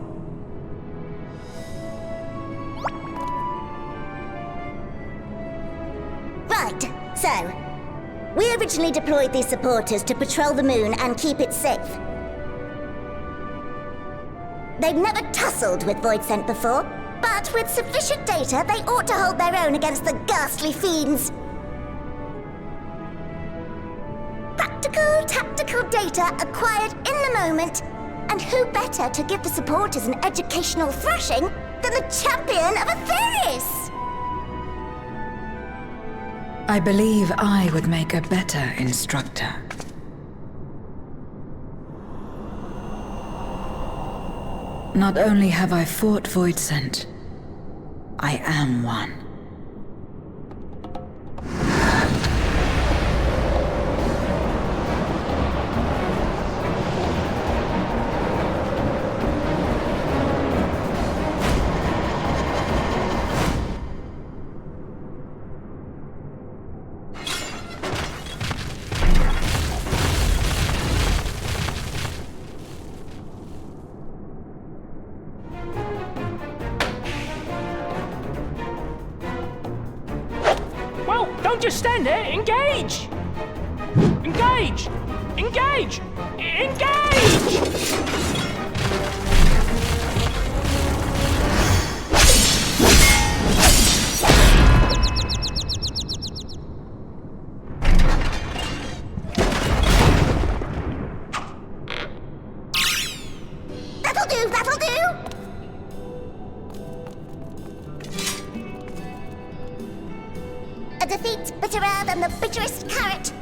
Right, so, we originally deployed these supporters to patrol the moon and keep it safe. They've never tussled with Voidsent before, but with sufficient data, they ought to hold their own against the ghastly fiends. Practical, tactical data acquired in the moment, and who better to give the supporters an educational thrashing than the champion of Aetheris? I believe I would make a better instructor. Not only have I fought Voidsent, I am one. Don't just stand there! Engage! Engage! Engage! Engage! That'll do, that'll do! A defeat bitterer than the bitterest carrot.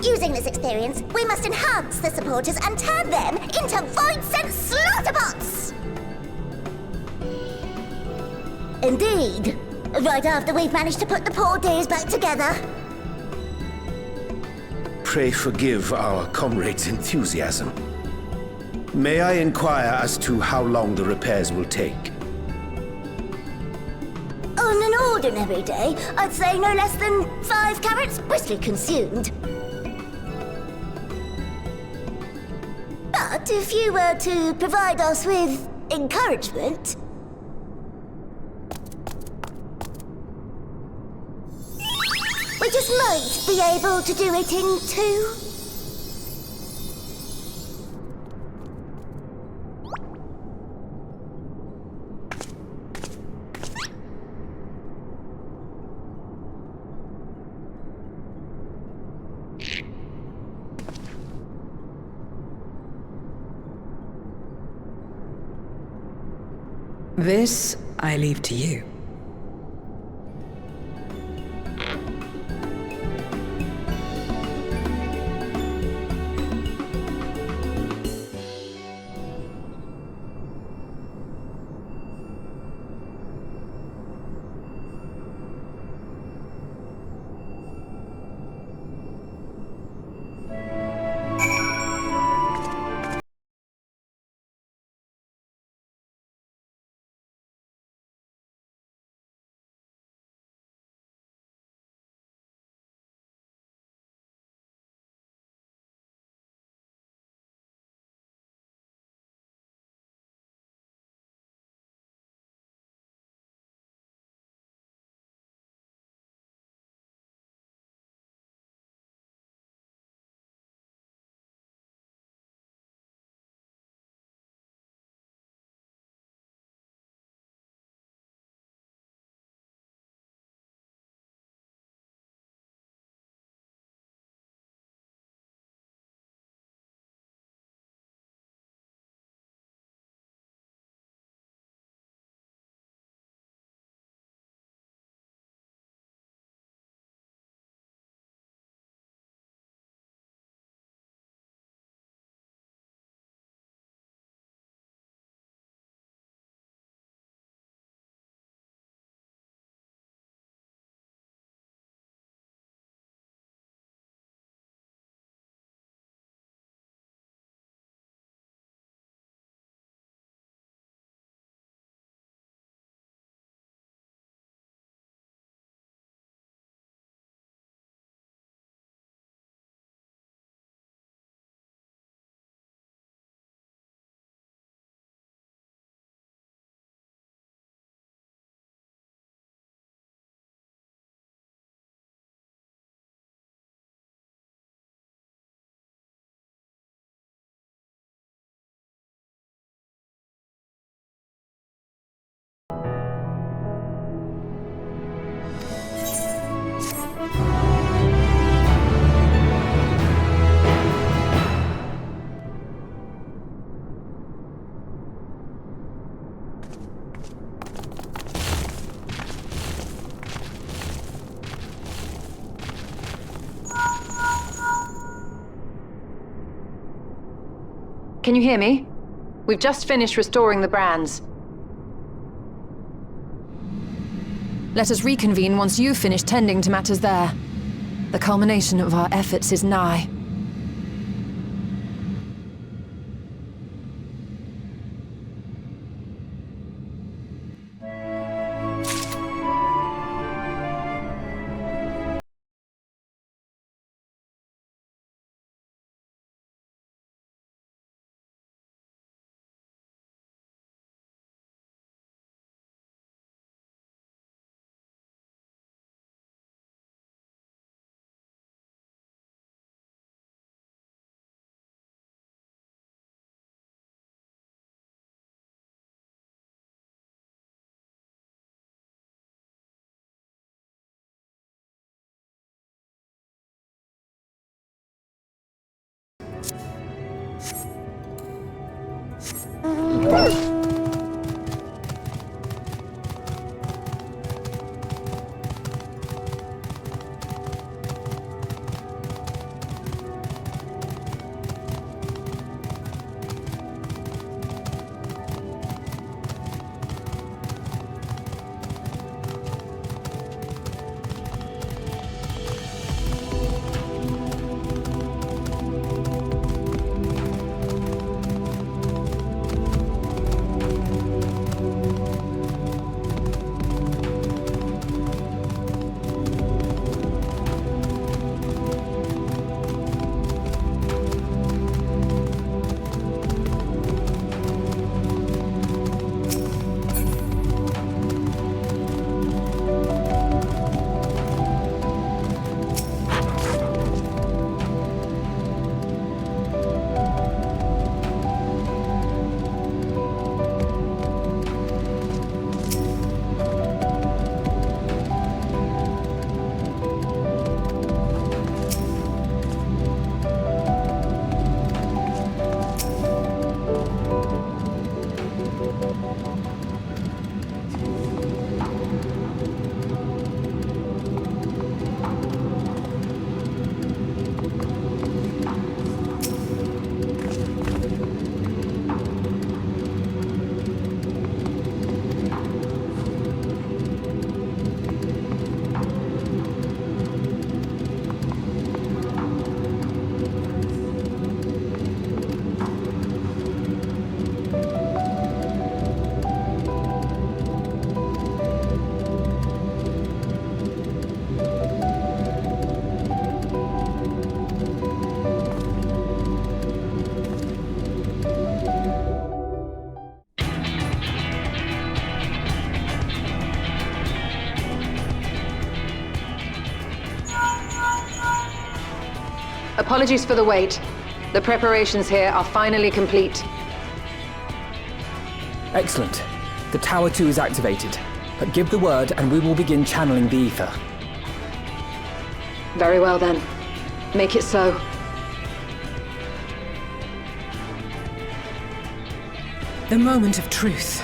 Using this experience, we must enhance the supporters and turn them into Voidsent slaughterbots! Indeed. Right after we've managed to put the poor dears back together. Pray forgive our comrade's enthusiasm. May I inquire as to how long the repairs will take? On an ordinary day, I'd say no less than 5 carrots briskly consumed. But if you were to provide us with encouragement... we just might be able to do it in 2. This I leave to you. Can you hear me? We've just finished restoring the brands. Let us reconvene once you've finished tending to matters there. The culmination of our efforts is nigh. Apologies for the wait. The preparations here are finally complete. Excellent. The Tower 2 is activated. But give the word and we will begin channeling the ether. Very well then. Make it so. The moment of truth.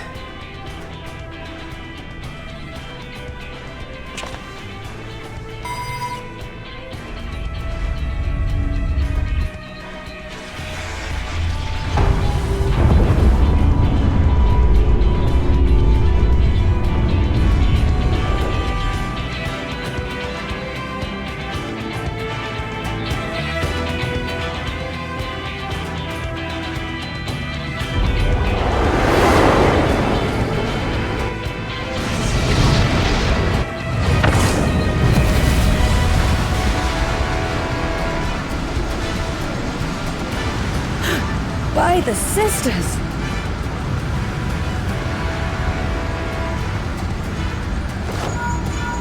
By the sisters!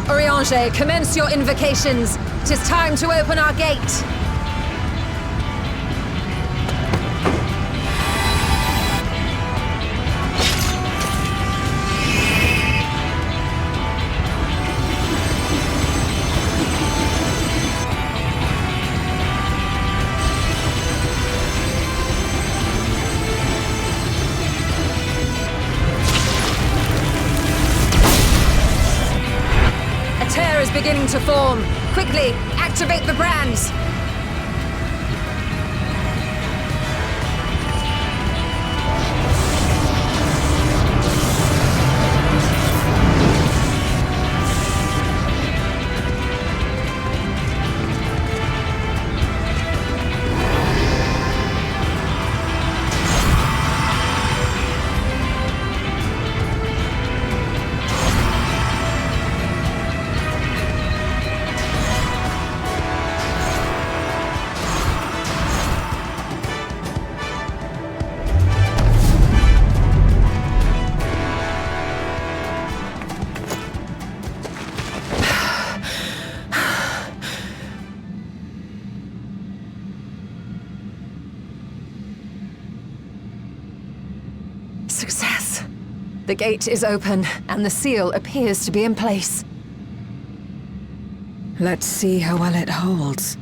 Oriange, commence your invocations. 'Tis time to open our gate. Beginning to form. Quickly, activate the brands. Success. The gate is open, and the seal appears to be in place. Let's see how well it holds.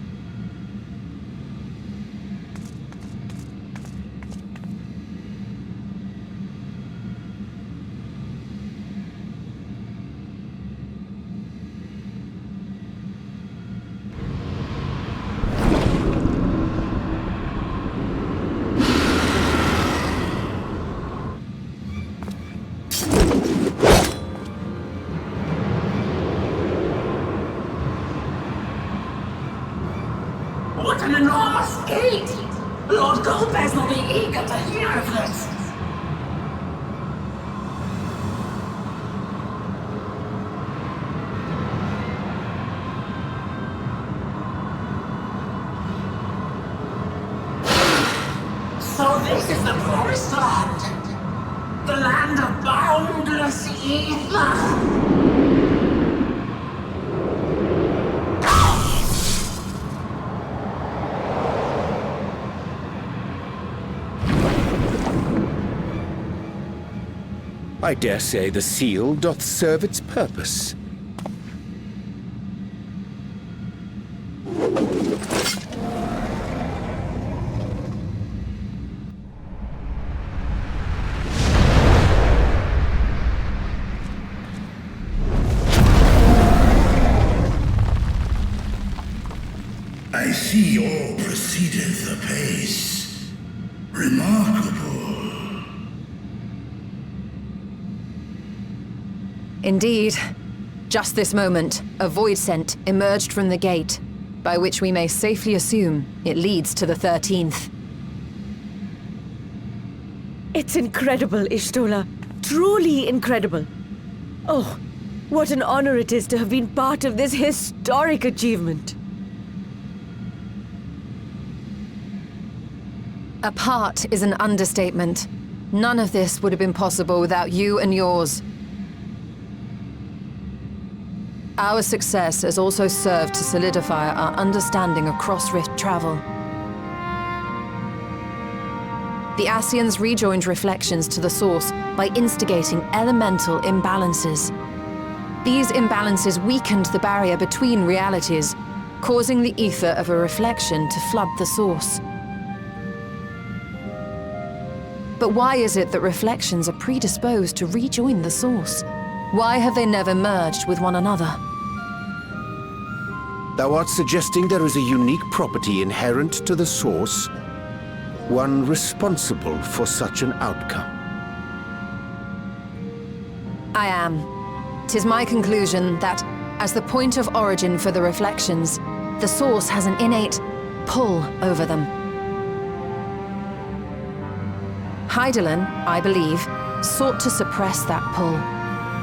What an enormous gate! Lord Gomez will be eager to hear of this. So this is the promised land. The land of boundless ether. I dare say the seal doth serve its purpose. I see all proceedeth apace. Remarkable. Indeed. Just this moment, a void scent emerged from the gate, by which we may safely assume it leads to the 13th. It's incredible, Y'shtola. Truly incredible. Oh, what an honor it is to have been part of this historic achievement. A part is an understatement. None of this would have been possible without you and yours. Our success has also served to solidify our understanding of cross-rift travel. The Ascians rejoined reflections to the source by instigating elemental imbalances. These imbalances weakened the barrier between realities, causing the ether of a reflection to flood the source. But why is it that reflections are predisposed to rejoin the source? Why have they never merged with one another? Thou art suggesting there is a unique property inherent to the source, one responsible for such an outcome. I am. 'Tis my conclusion that, as the point of origin for the reflections, the source has an innate pull over them. Hydaelyn, I believe, sought to suppress that pull,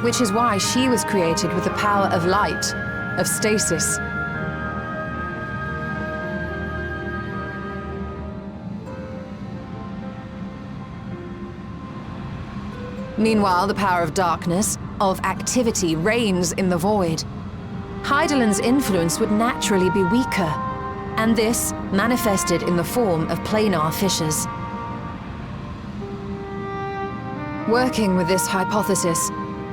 which is why she was created with the power of light, of stasis. Meanwhile, the power of darkness, of activity, reigns in the void. Hydaelyn's influence would naturally be weaker, and this manifested in the form of planar fissures. Working with this hypothesis,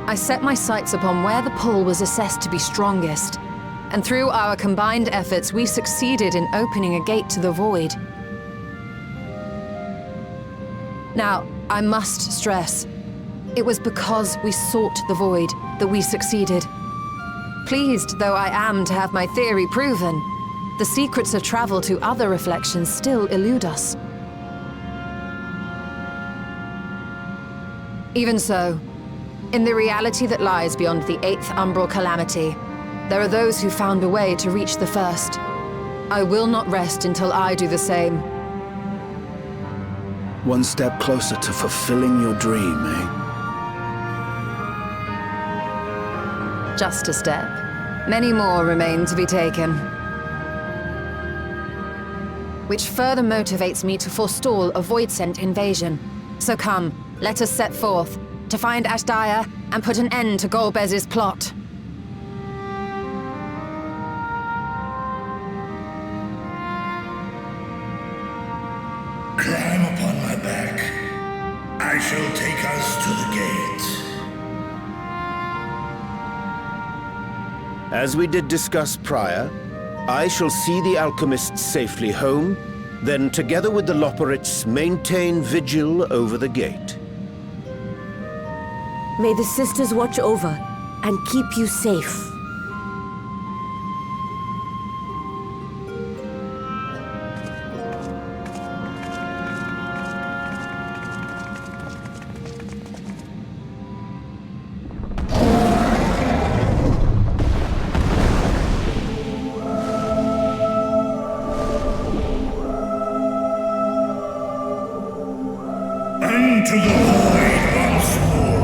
I set my sights upon where the pull was assessed to be strongest, and through our combined efforts, we succeeded in opening a gate to the void. Now, I must stress, it was because we sought the void that we succeeded. Pleased though I am to have my theory proven, the secrets of travel to other reflections still elude us. Even so, in the reality that lies beyond the 8th umbral calamity, there are those who found a way to reach the first. I will not rest until I do the same. One step closer to fulfilling your dream, eh? Just a step. Many more remain to be taken. Which further motivates me to forestall a void-sent invasion. So come, let us set forth, to find Azys and put an end to Golbez's plot. Climb upon my back. I shall take us to the gate. As we did discuss prior, I shall see the alchemists safely home, then together with the Loporits maintain vigil over the gate. May the sisters watch over and keep you safe. To the void once more.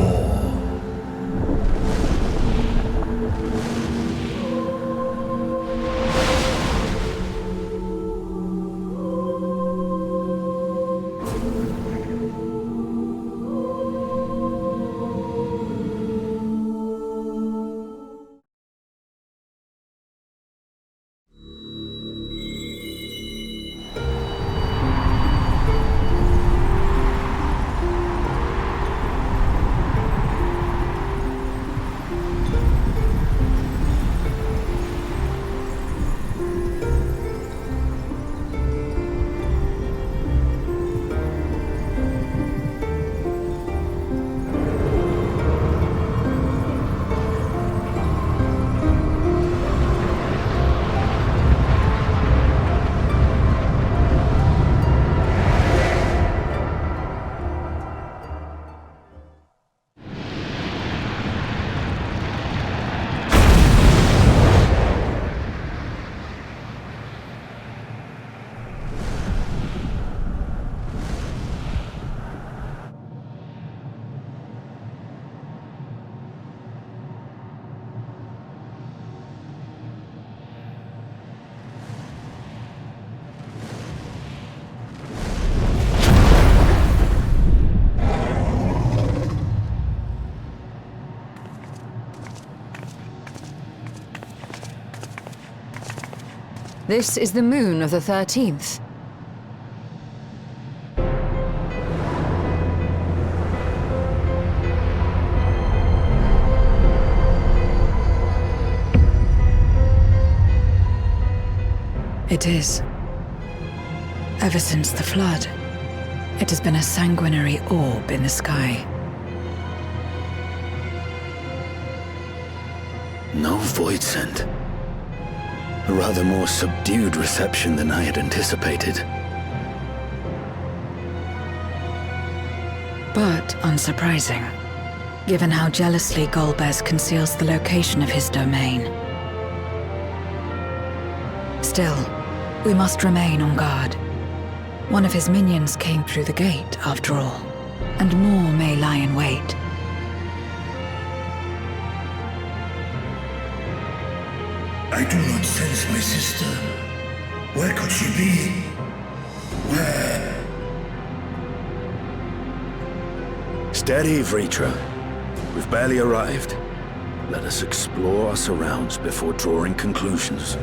This is the moon of the 13th. It is. Ever since the flood, it has been a sanguinary orb in the sky. No void scent. A rather more subdued reception than I had anticipated. But unsurprising, given how jealously Golbez conceals the location of his domain. Still, we must remain on guard. One of his minions came through the gate, after all, and more may lie in wait. I do not sense my sister. Where could she be? Where? Steady, Vritra. We've barely arrived. Let us explore our surrounds before drawing conclusions.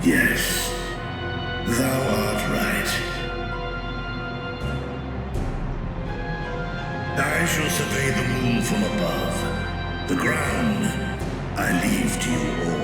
Yes, thou art right. I shall survey the moon from above. The ground I leave to you all.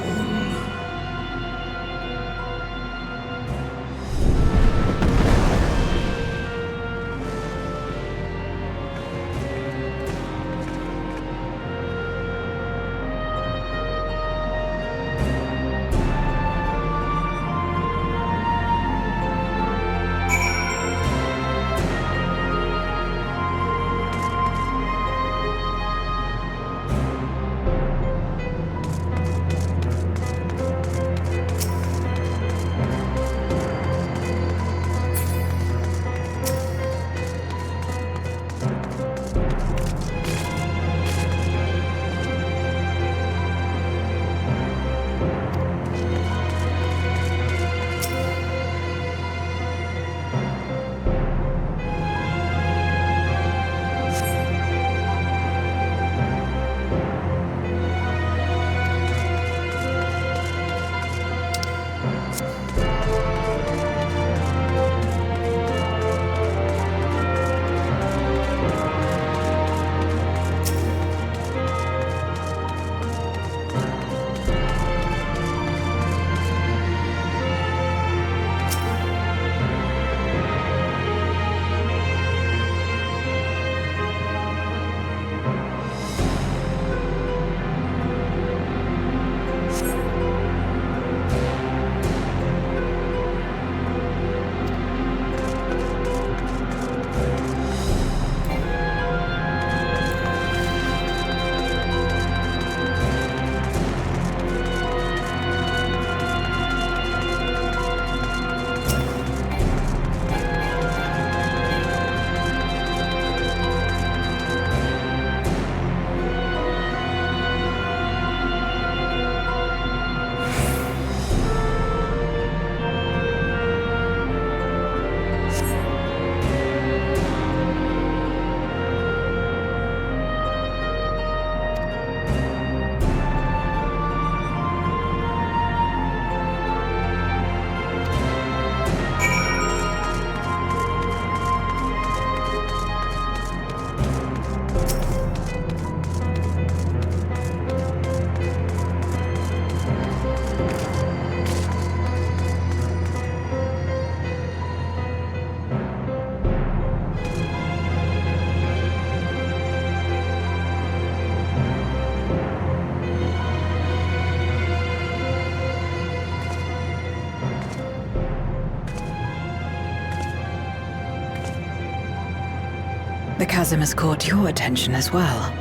The chasm has caught your attention as well.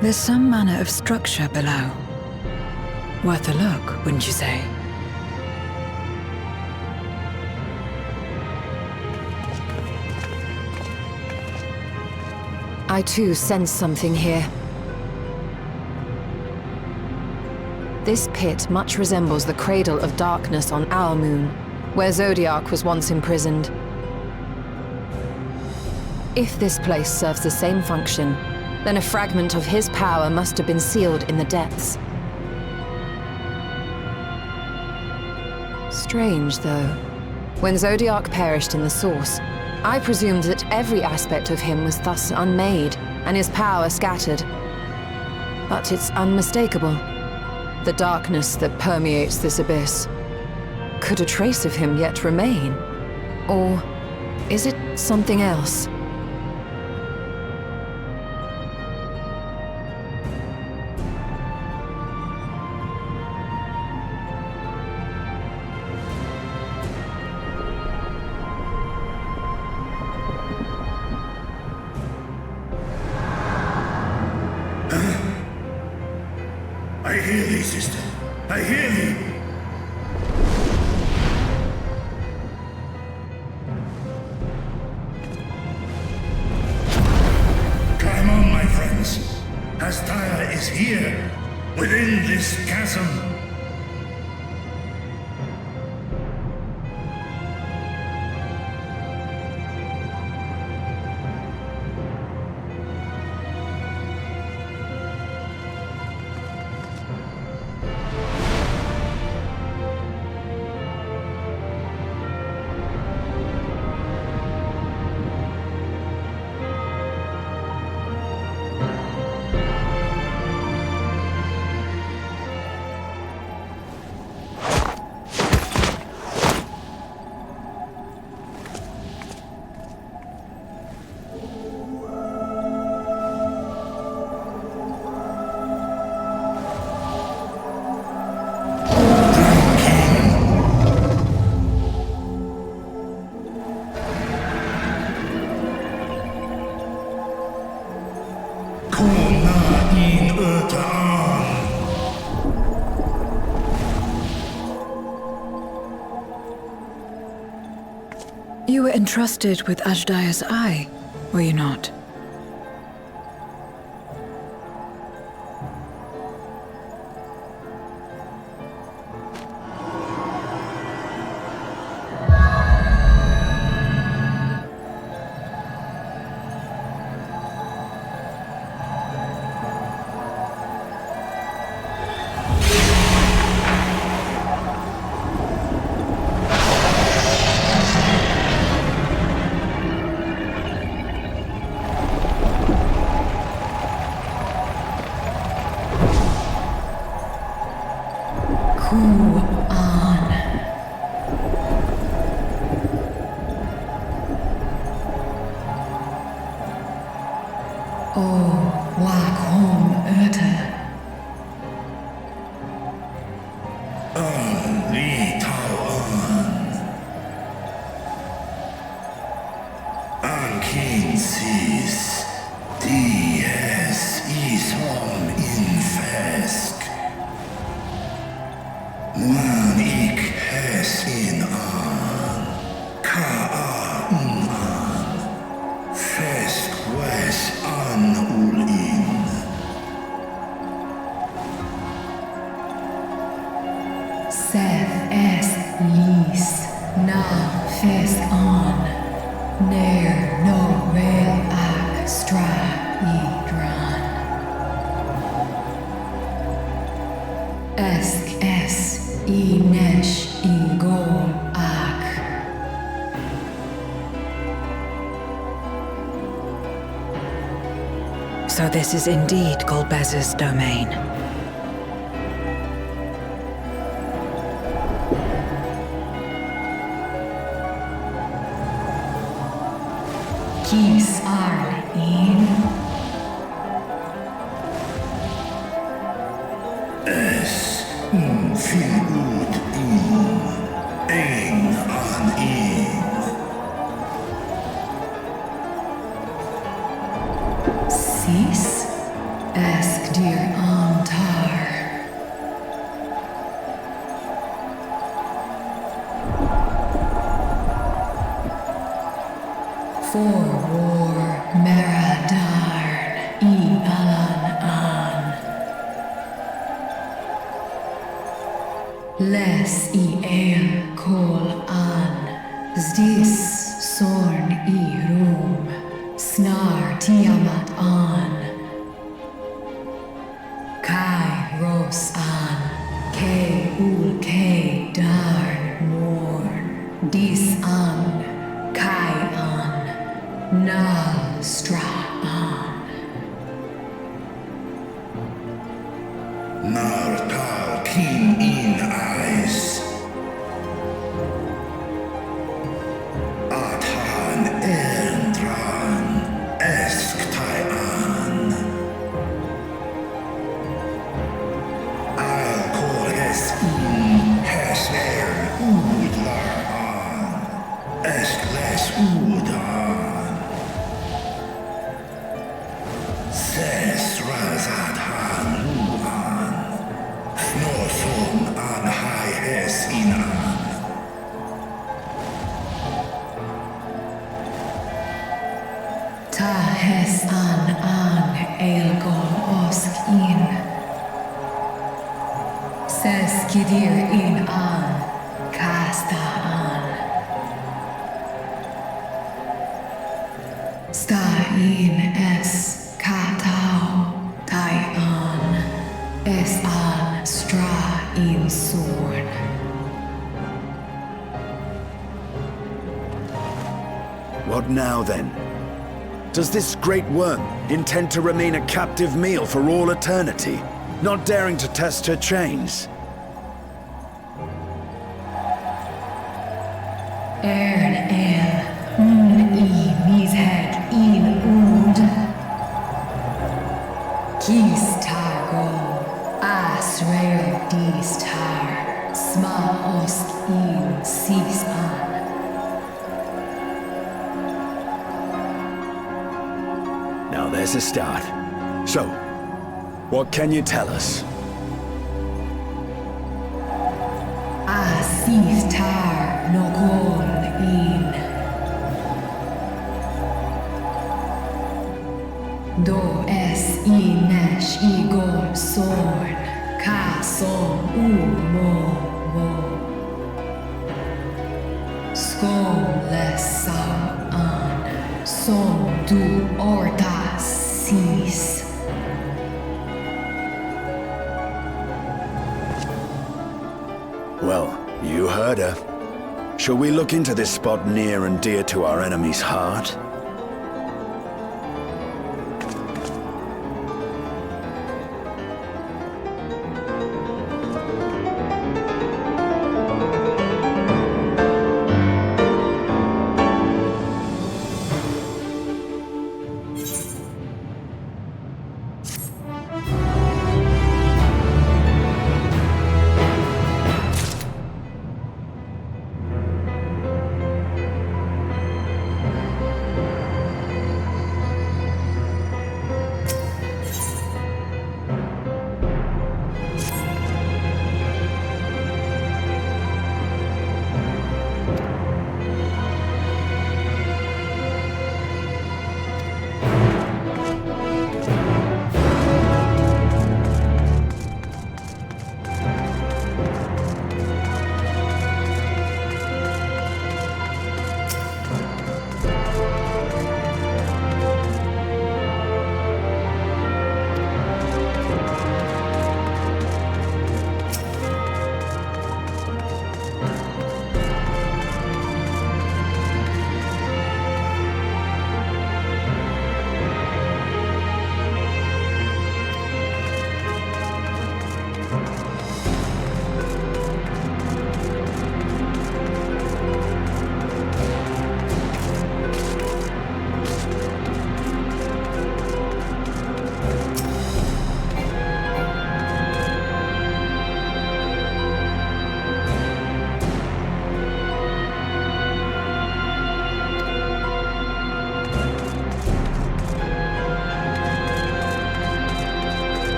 There's some manner of structure below. Worth a look, wouldn't you say? I too sense something here. This pit much resembles the Cradle of Darkness on our moon, where Zodiac was once imprisoned. If this place serves the same function, then a fragment of his power must have been sealed in the depths. Strange, though. When Zodiac perished in the Source, I presumed that every aspect of him was thus unmade, and his power scattered. But it's unmistakable. The darkness that permeates this abyss. Could a trace of him yet remain? Or is it something else? I hear thee, sister. I hear thee. Climb on, my friends. Azys is here, within this chasm. You were entrusted with Azys Lla, were you not? So this is indeed Golbez's domain. For war, Meradarn, Alan an. Les el kol an. Zdis sorn rum. Snar tiamat an. Kai ros an. Kei ul kei darn morn. Dis an. Kai an. Nal stra an. Nar tal kin in eyes. Athan endran esk tai an. I'll call es in hes udlar an. Esk les udan. Ses razad han luan. Snoson an hai hes inan. Ta hes an elgon osk in. Ses kidir in an. Kasta an. Sta in es katao. Tai an. Es an stra in sorn. What now, then? Does this great worm intend to remain a captive meal for all eternity, not daring to test her chains? Ern el, mished in ud. Kis targo, asrael dis tar, sma osk in sis an. Now there's a start. So, what can you tell us? Asis tar no gol in. Do es inesh igor sorn, ka son mo. Skol lesa an, son du ortas sis. Well, you heard her. Shall we look into this spot near and dear to our enemy's heart?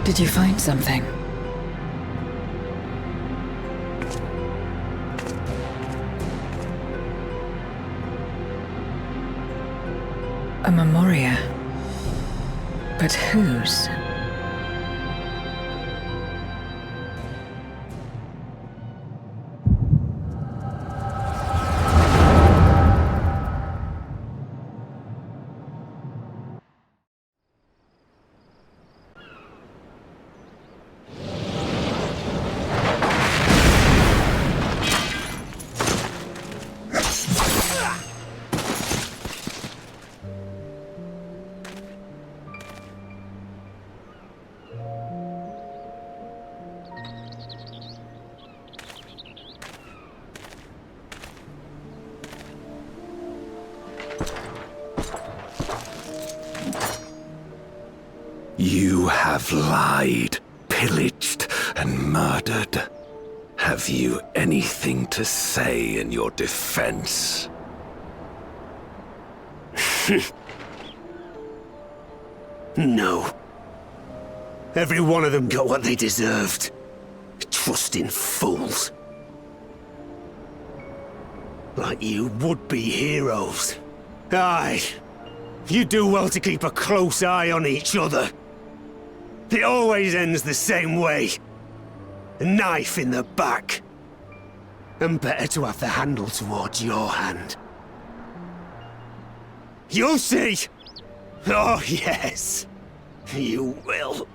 Did you find something? A memoria. But whose? You have lied, pillaged, and murdered. Have you anything to say in your defense? No. Every one of them got what they deserved. Trusting fools. Like you would-be heroes. Aye. You do well to keep a close eye on each other. It always ends the same way. A knife in the back. And better to have the handle towards your hand. You'll see! Oh, yes. You will.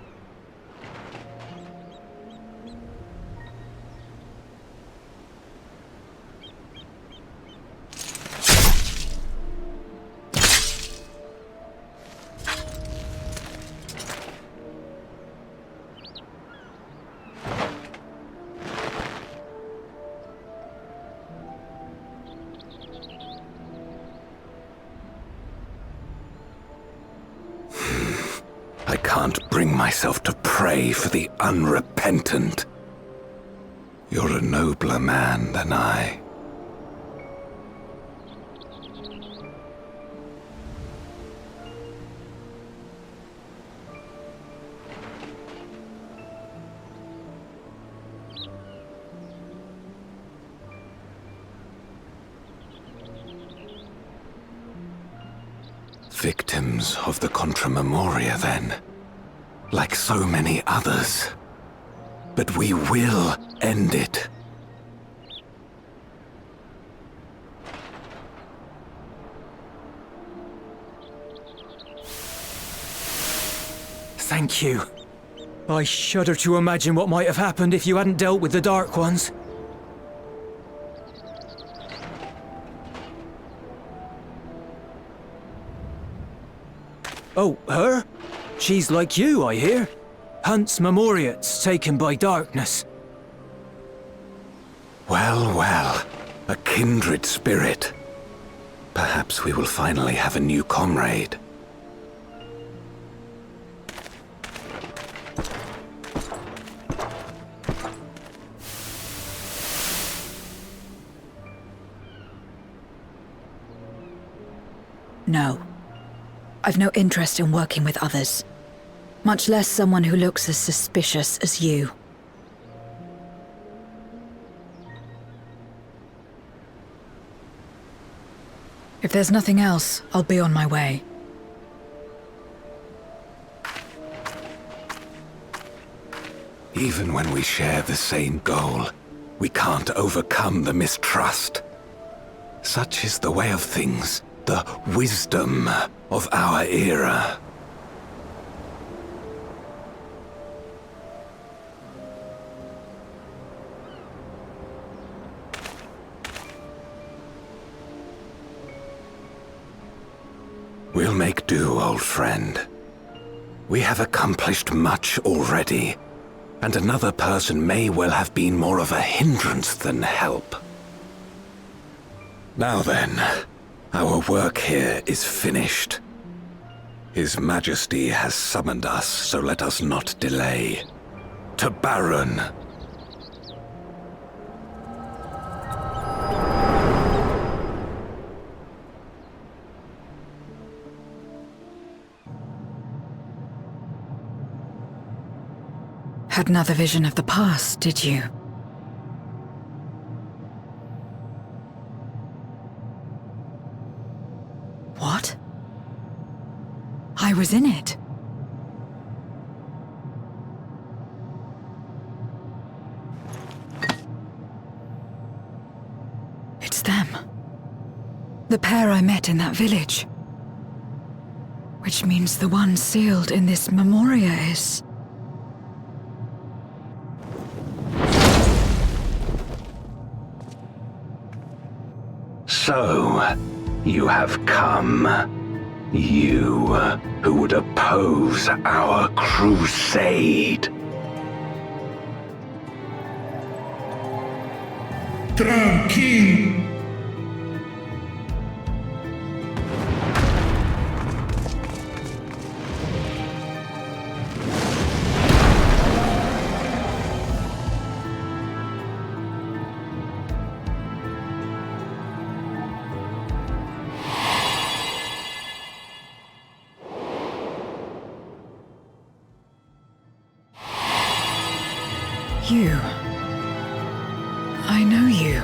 I can't bring myself to pray for the unrepentant. You're a nobler man than I. Victims of the Contra Memoria, then. Like so many others. But we will end it. Thank you. I shudder to imagine what might have happened if you hadn't dealt with the Dark Ones. Oh, her? She's like you, I hear. Hunts memoriates taken by darkness. Well, well. A kindred spirit. Perhaps we will finally have a new comrade. No. I've no interest in working with others. Much less someone who looks as suspicious as you. If there's nothing else, I'll be on my way. Even when we share the same goal, we can't overcome the mistrust. Such is the way of things, the wisdom of our era. We'll make do, old friend. We have accomplished much already, and another person may well have been more of a hindrance than help. Now then, our work here is finished. His Majesty has summoned us, so let us not delay. To Baron! Had another vision of the past, did you? What? I was in it. It's them. The pair I met in that village. Which means the one sealed in this memoria is... So, you have come. You, who would oppose our crusade. Tranquilo. You. I know you.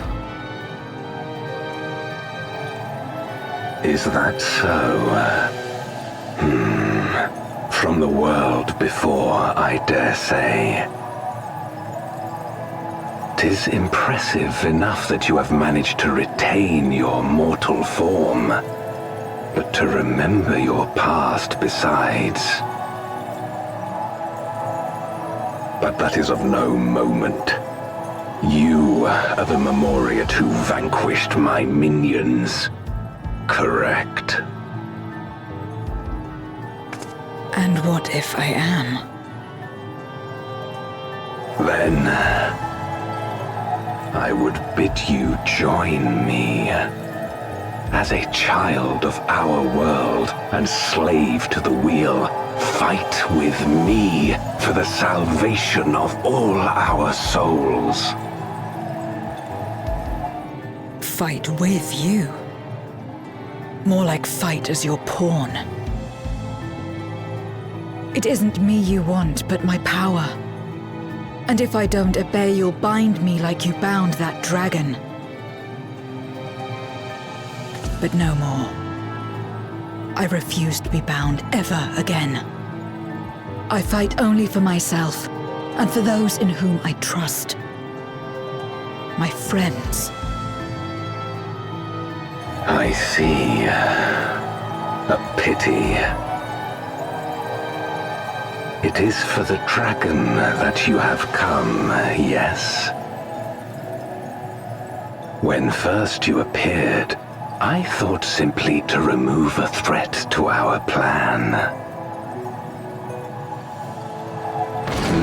Is that so? From the world before, I dare say. 'Tis impressive enough that you have managed to retain your mortal form, but to remember your past besides. But that is of no moment. You are the Memoriat who vanquished my minions. Correct. And what if I am? Then I would bid you join me. As a child of our world and slave to the wheel, fight with me for the salvation of all our souls. Fight with you? More like fight as your pawn. It isn't me you want, but my power. And if I don't obey, you'll bind me like you bound that dragon. But no more. I refuse to be bound ever again. I fight only for myself, and for those in whom I trust. My friends. I see. A pity. It is for the dragon that you have come, yes? When first you appeared, I thought simply to remove a threat to our plan.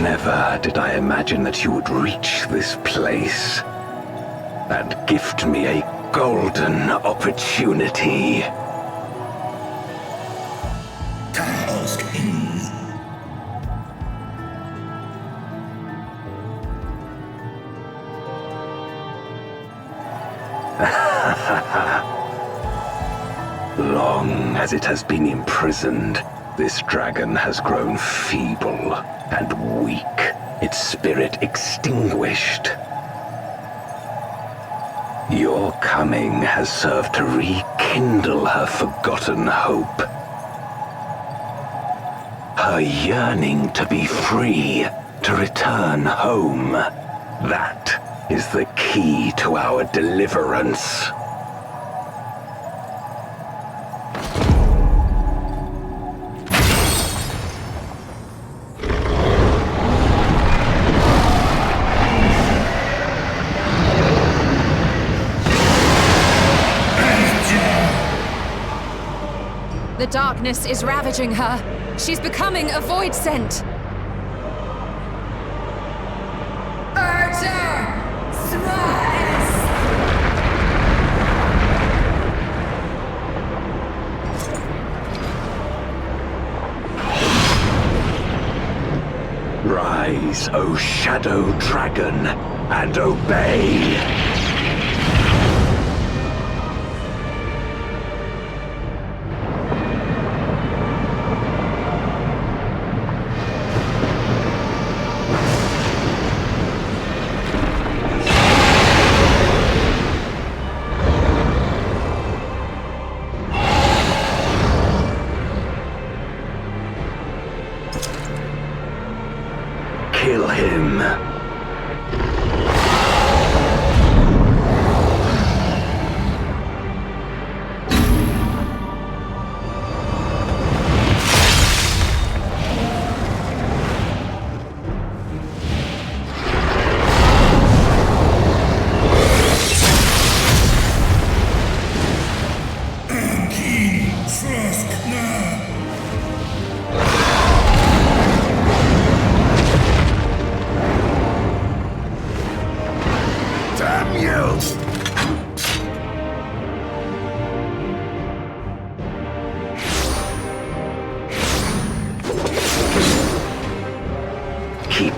Never did I imagine that you would reach this place and gift me a golden opportunity. Long as it has been imprisoned, this dragon has grown feeble and weak, its spirit extinguished. Your coming has served to rekindle her forgotten hope. Her yearning to be free, to return home. That is the key to our deliverance. The darkness is ravaging her. She's becoming a void scent. Rise, O Shadow Dragon, and obey!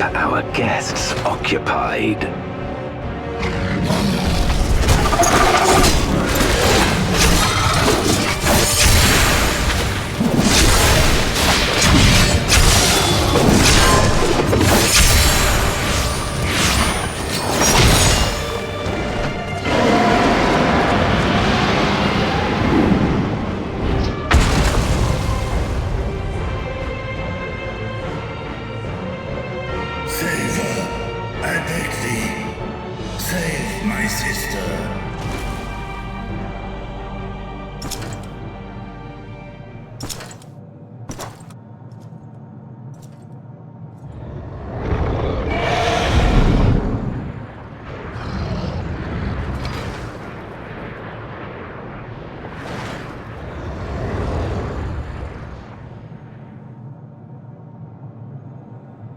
our guests occupied.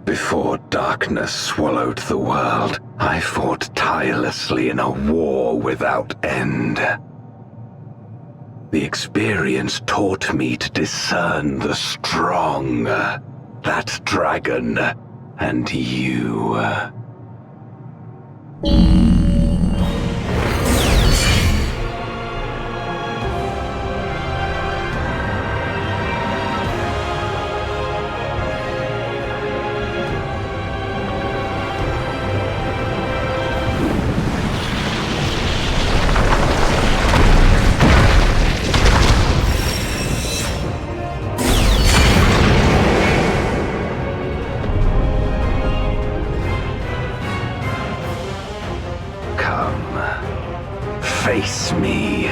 Before darkness swallowed the world, I fought tirelessly in a war without end. The experience taught me to discern the strong, that dragon, and you. Face me.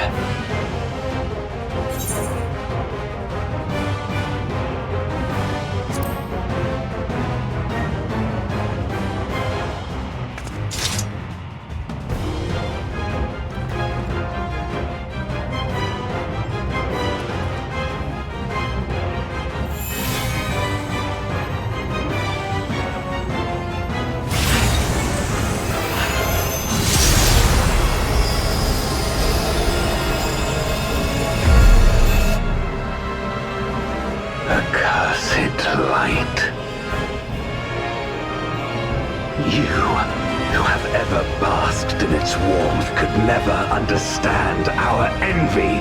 Understand our envy,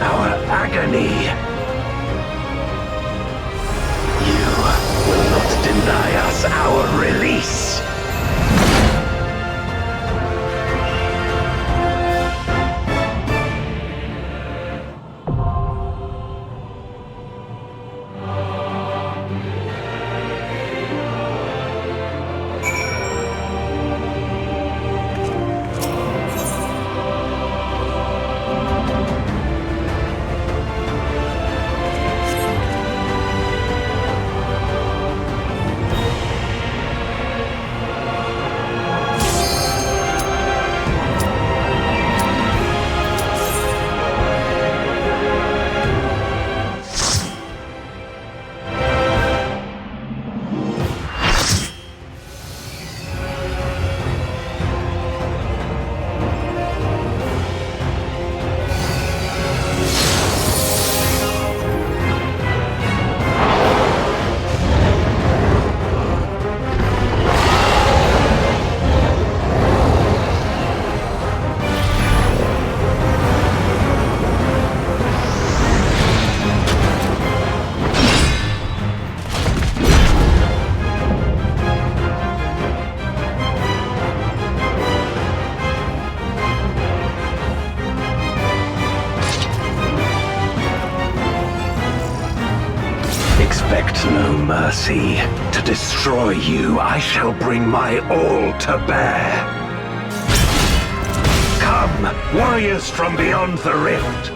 our agony. You will not deny us our release. Mercy. To destroy you, I shall bring my all to bear. Come, warriors from beyond the rift.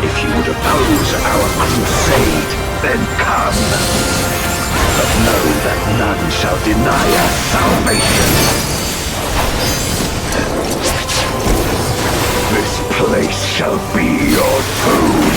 If you would oppose our crusade, then come. But know that none shall deny us salvation. This place shall be your tomb.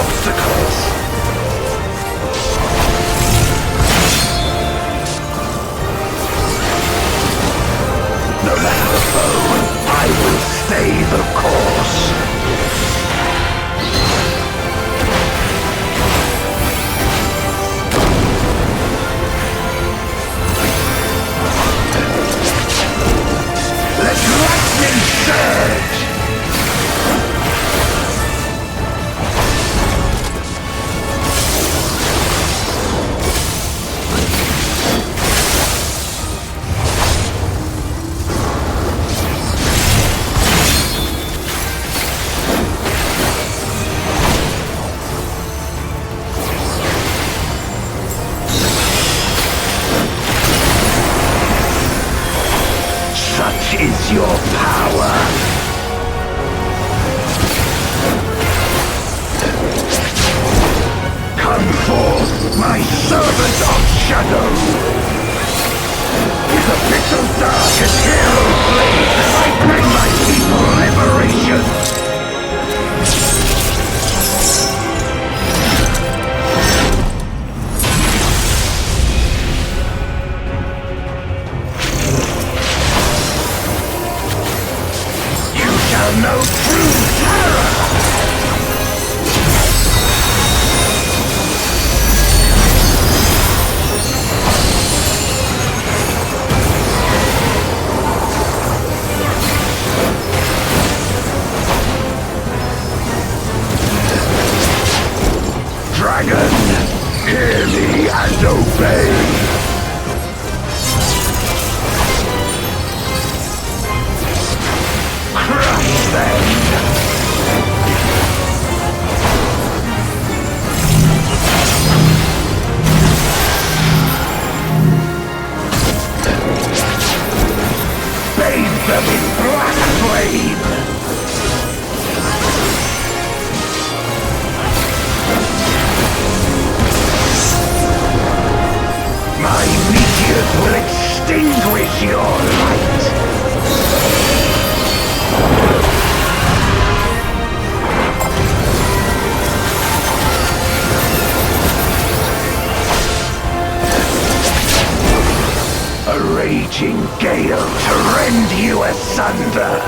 obstacles. No matter the foe, I will stay the course. Let lightning surge! Such is your power. Come forth, my servant of shadow. With Abyssal Dark and hero blade, I bring my people liberation. No true terror! Dragon, hear me and obey! Bathe them in black flame! My meteors will extinguish your light! A raging gale to rend you asunder!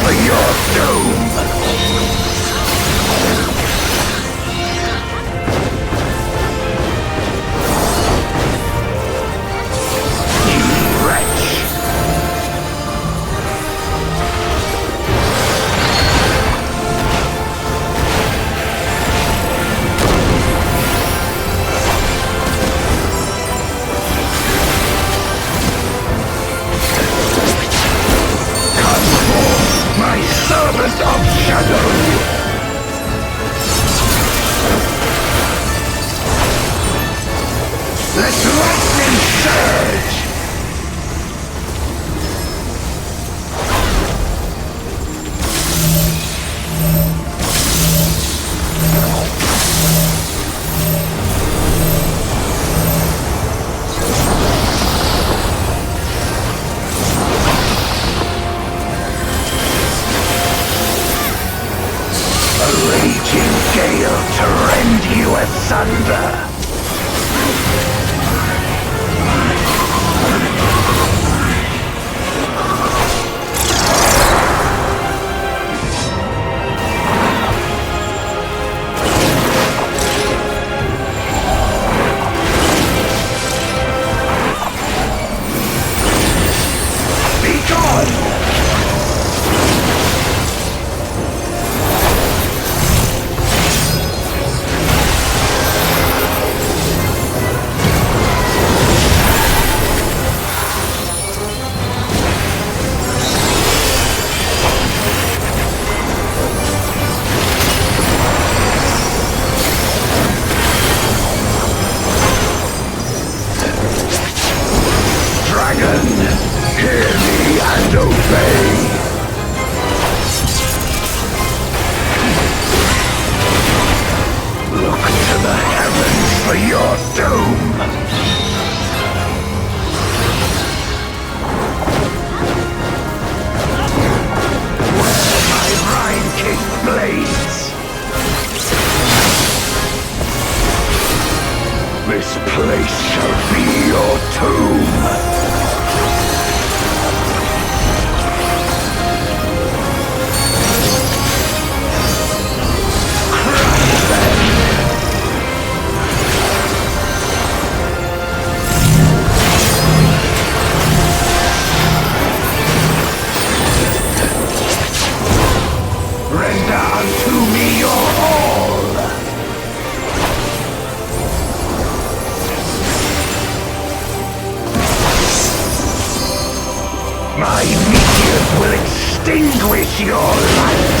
For your doom! You wretch! My servant of shadow! Let lightning surge! Gale to rend you asunder! Be gone! your doom! Where my brine-kissed blades! This place shall be your tomb! Render unto me your all! My meteors will extinguish your light!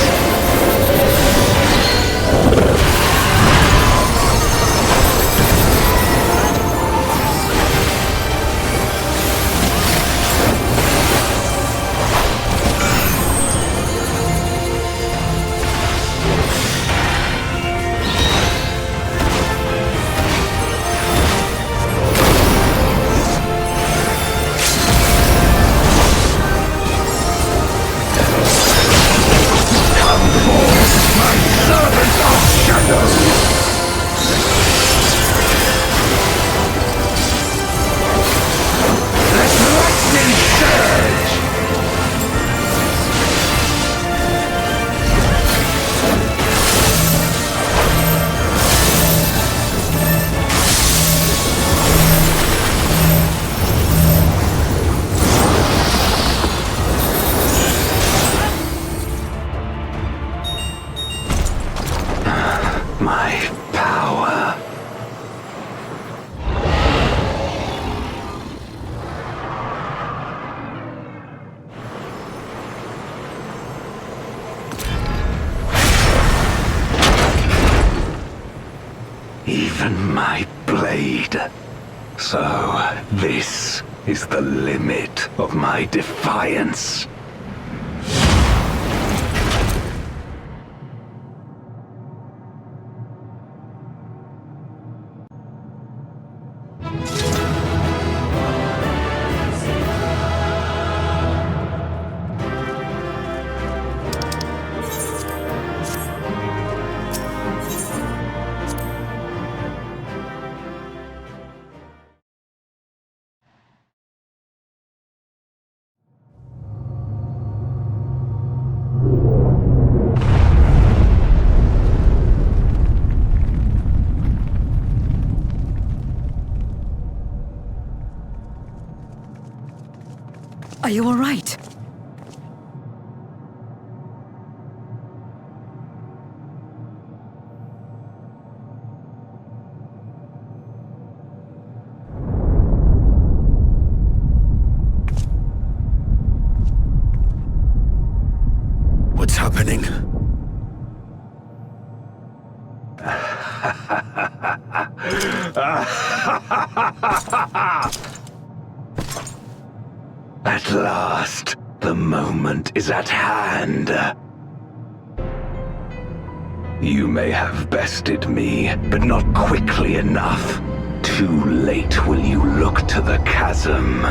So, this is the limit of my defiance. Are you all right? What's happening? At last, the moment is at hand. You may have bested me, but not quickly enough. Too late will you look to the chasm.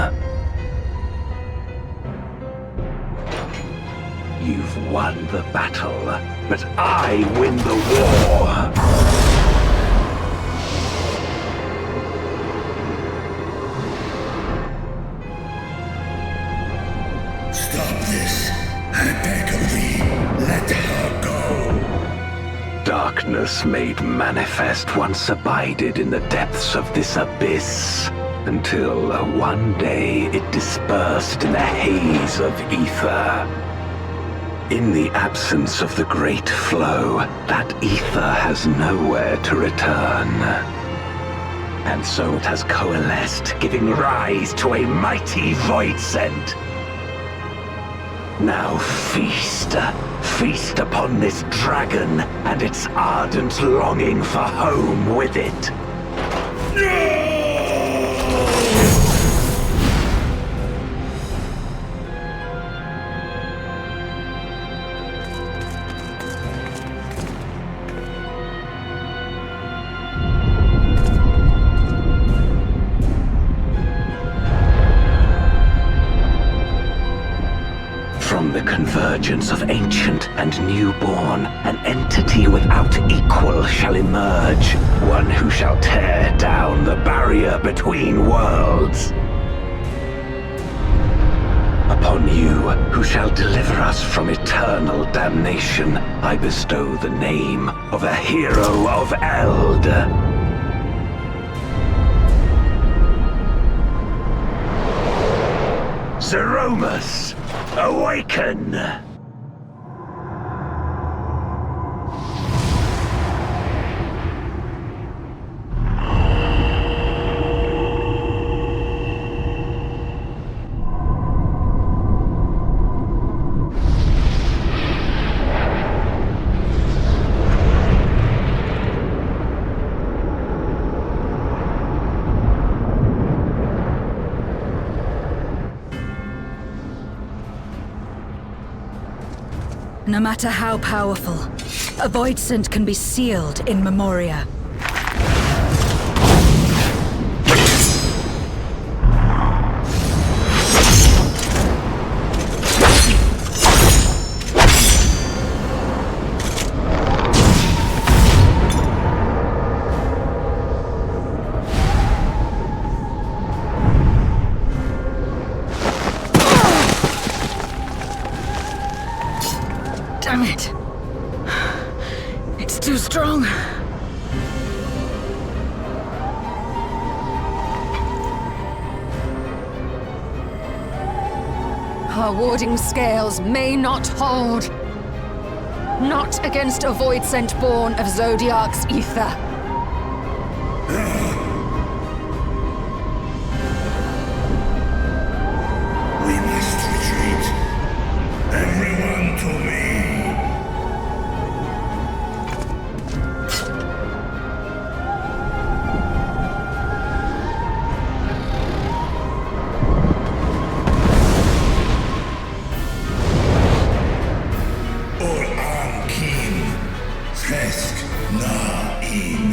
You've won the battle, but I win the war! Stop this. I beg of thee, let her go. Darkness made manifest once abided in the depths of this abyss, until one day it dispersed in a haze of ether. In the absence of the great flow, that ether has nowhere to return. And so it has coalesced, giving rise to a mighty void scent. Now feast, feast upon this dragon and its ardent longing for home with it. the convergence of ancient and newborn, an entity without equal shall emerge, one who shall tear down the barrier between worlds. Upon you, who shall deliver us from eternal damnation, I bestow the name of a hero of Eld. Zeromus, awaken! No matter how powerful, a void scent can be sealed in Memoria. Damn it. It's too strong. Our warding scales may not hold. Not against a void scent born of Zodiark's ether. We must retreat. Everyone to me. Or Ankim, Tesk, Na, In.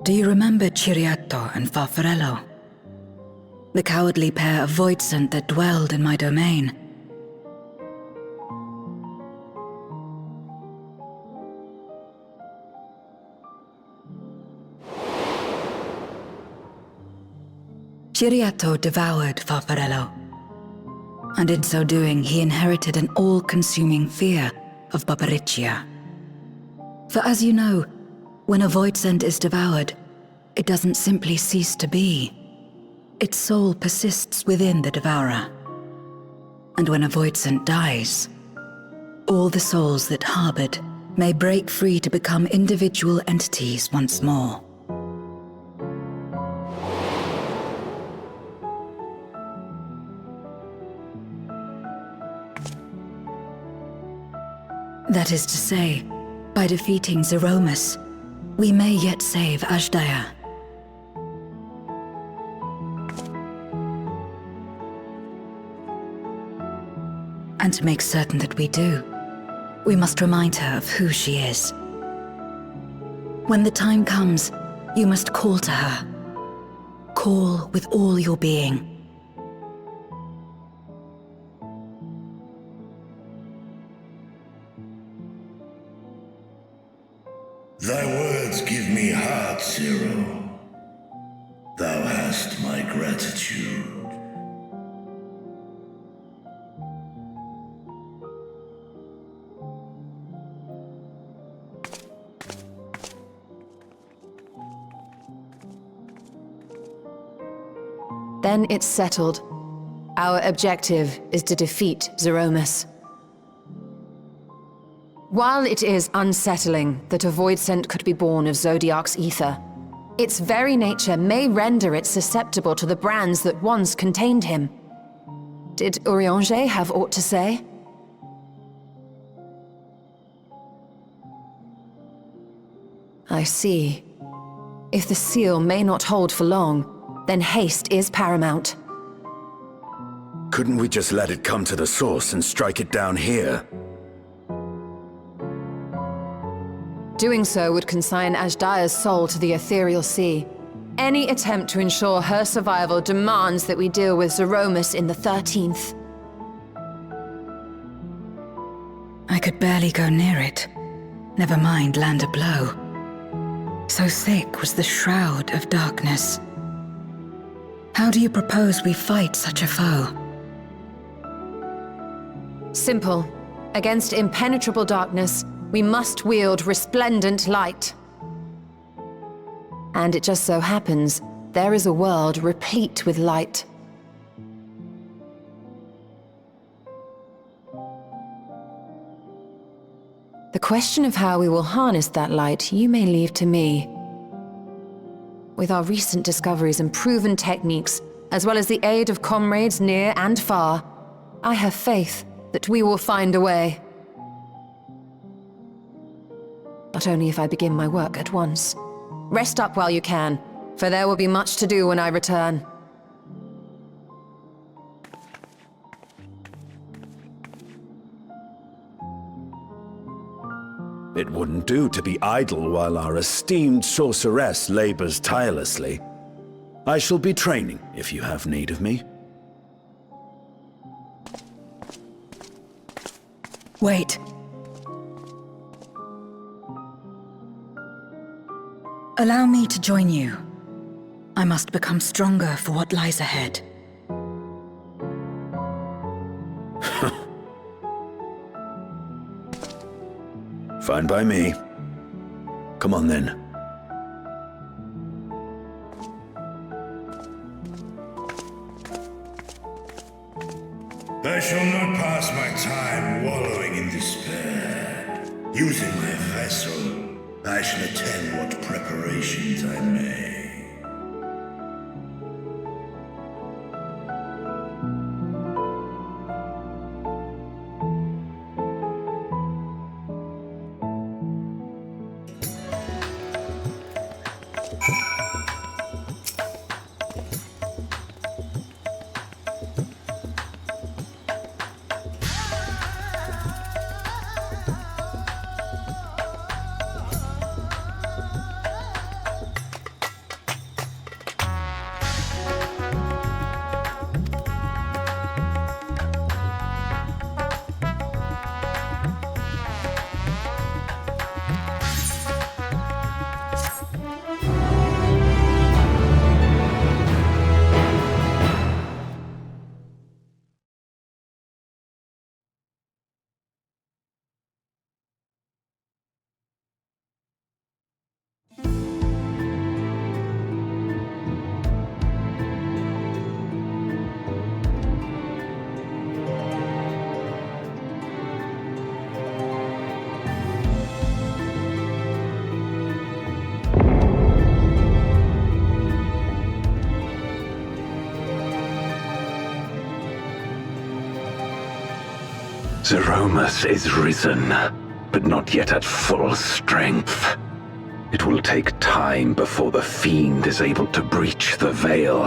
Do you remember Ciriato and Farfarello? The cowardly pair of voidsent that dwelled in my domain? Ciriato devoured Farfarello, and in so doing he inherited an all-consuming fear of Barbariccia. For as you know, when a voidsent is devoured, it doesn't simply cease to be. Its soul persists within the devourer. And when a voidsent dies, all the souls that harbored may break free to become individual entities once more. That is to say, by defeating Zeromus, we may yet save Azys. And to make certain that we do, we must remind her of who she is. When the time comes, you must call to her. Call with all your being. Thy words give me heart, Zero. Thou hast my gratitude. Then it's settled. Our objective is to defeat Zeromus. While it is unsettling that a voidsent could be born of Zodiark's ether, its very nature may render it susceptible to the brands that once contained him. Did Urianger have aught to say? I see. If the seal may not hold for long, then haste is paramount. Couldn't we just let it come to the source and strike it down here? Doing so would consign Azdaya's soul to the ethereal sea. Any attempt to ensure her survival demands that we deal with Zeromus in the 13th. I could barely go near it. Never mind land a blow. So thick was the shroud of darkness. How do you propose we fight such a foe? Simple. Against impenetrable darkness, we must wield resplendent light. And it just so happens, there is a world replete with light. The question of how we will harness that light, you may leave to me. With our recent discoveries and proven techniques, as well as the aid of comrades near and far, I have faith that we will find a way. But only if I begin my work at once. Rest up while you can, for there will be much to do when I return. It wouldn't do to be idle while our esteemed sorceress labors tirelessly. I shall be training if you have need of me. Wait. Allow me to join you. I must become stronger for what lies ahead. Fine by me. Come on then. I shall not pass my time wallowing in despair. Using my vessel, I shall attend what preparations I may. Zeromus is risen, but not yet at full strength. It will take time before the fiend is able to breach the veil.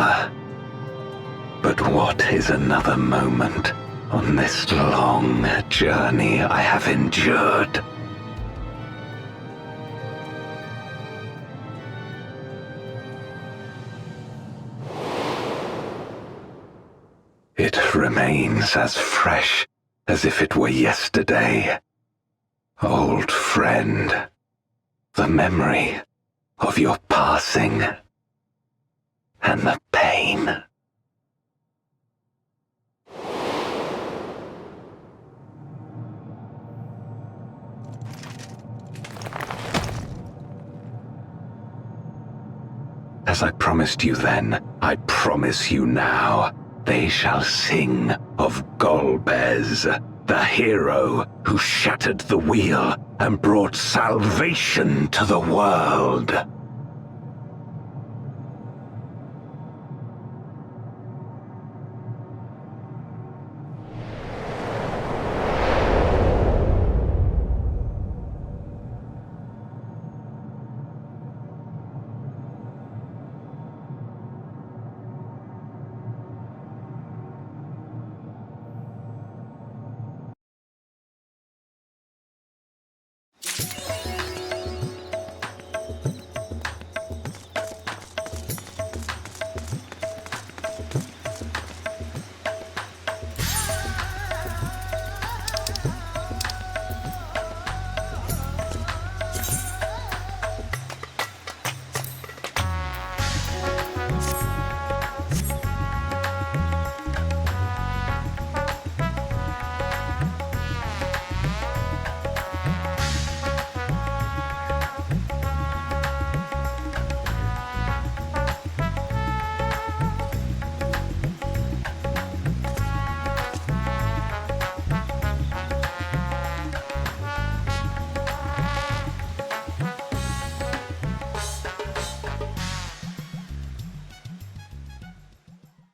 But what is another moment on this long journey I have endured? It remains as fresh as if it were yesterday. Old friend, the memory of your passing and the pain. As I promised you then, I promise you now. They shall sing of Golbez, the hero who shattered the wheel and brought salvation to the world.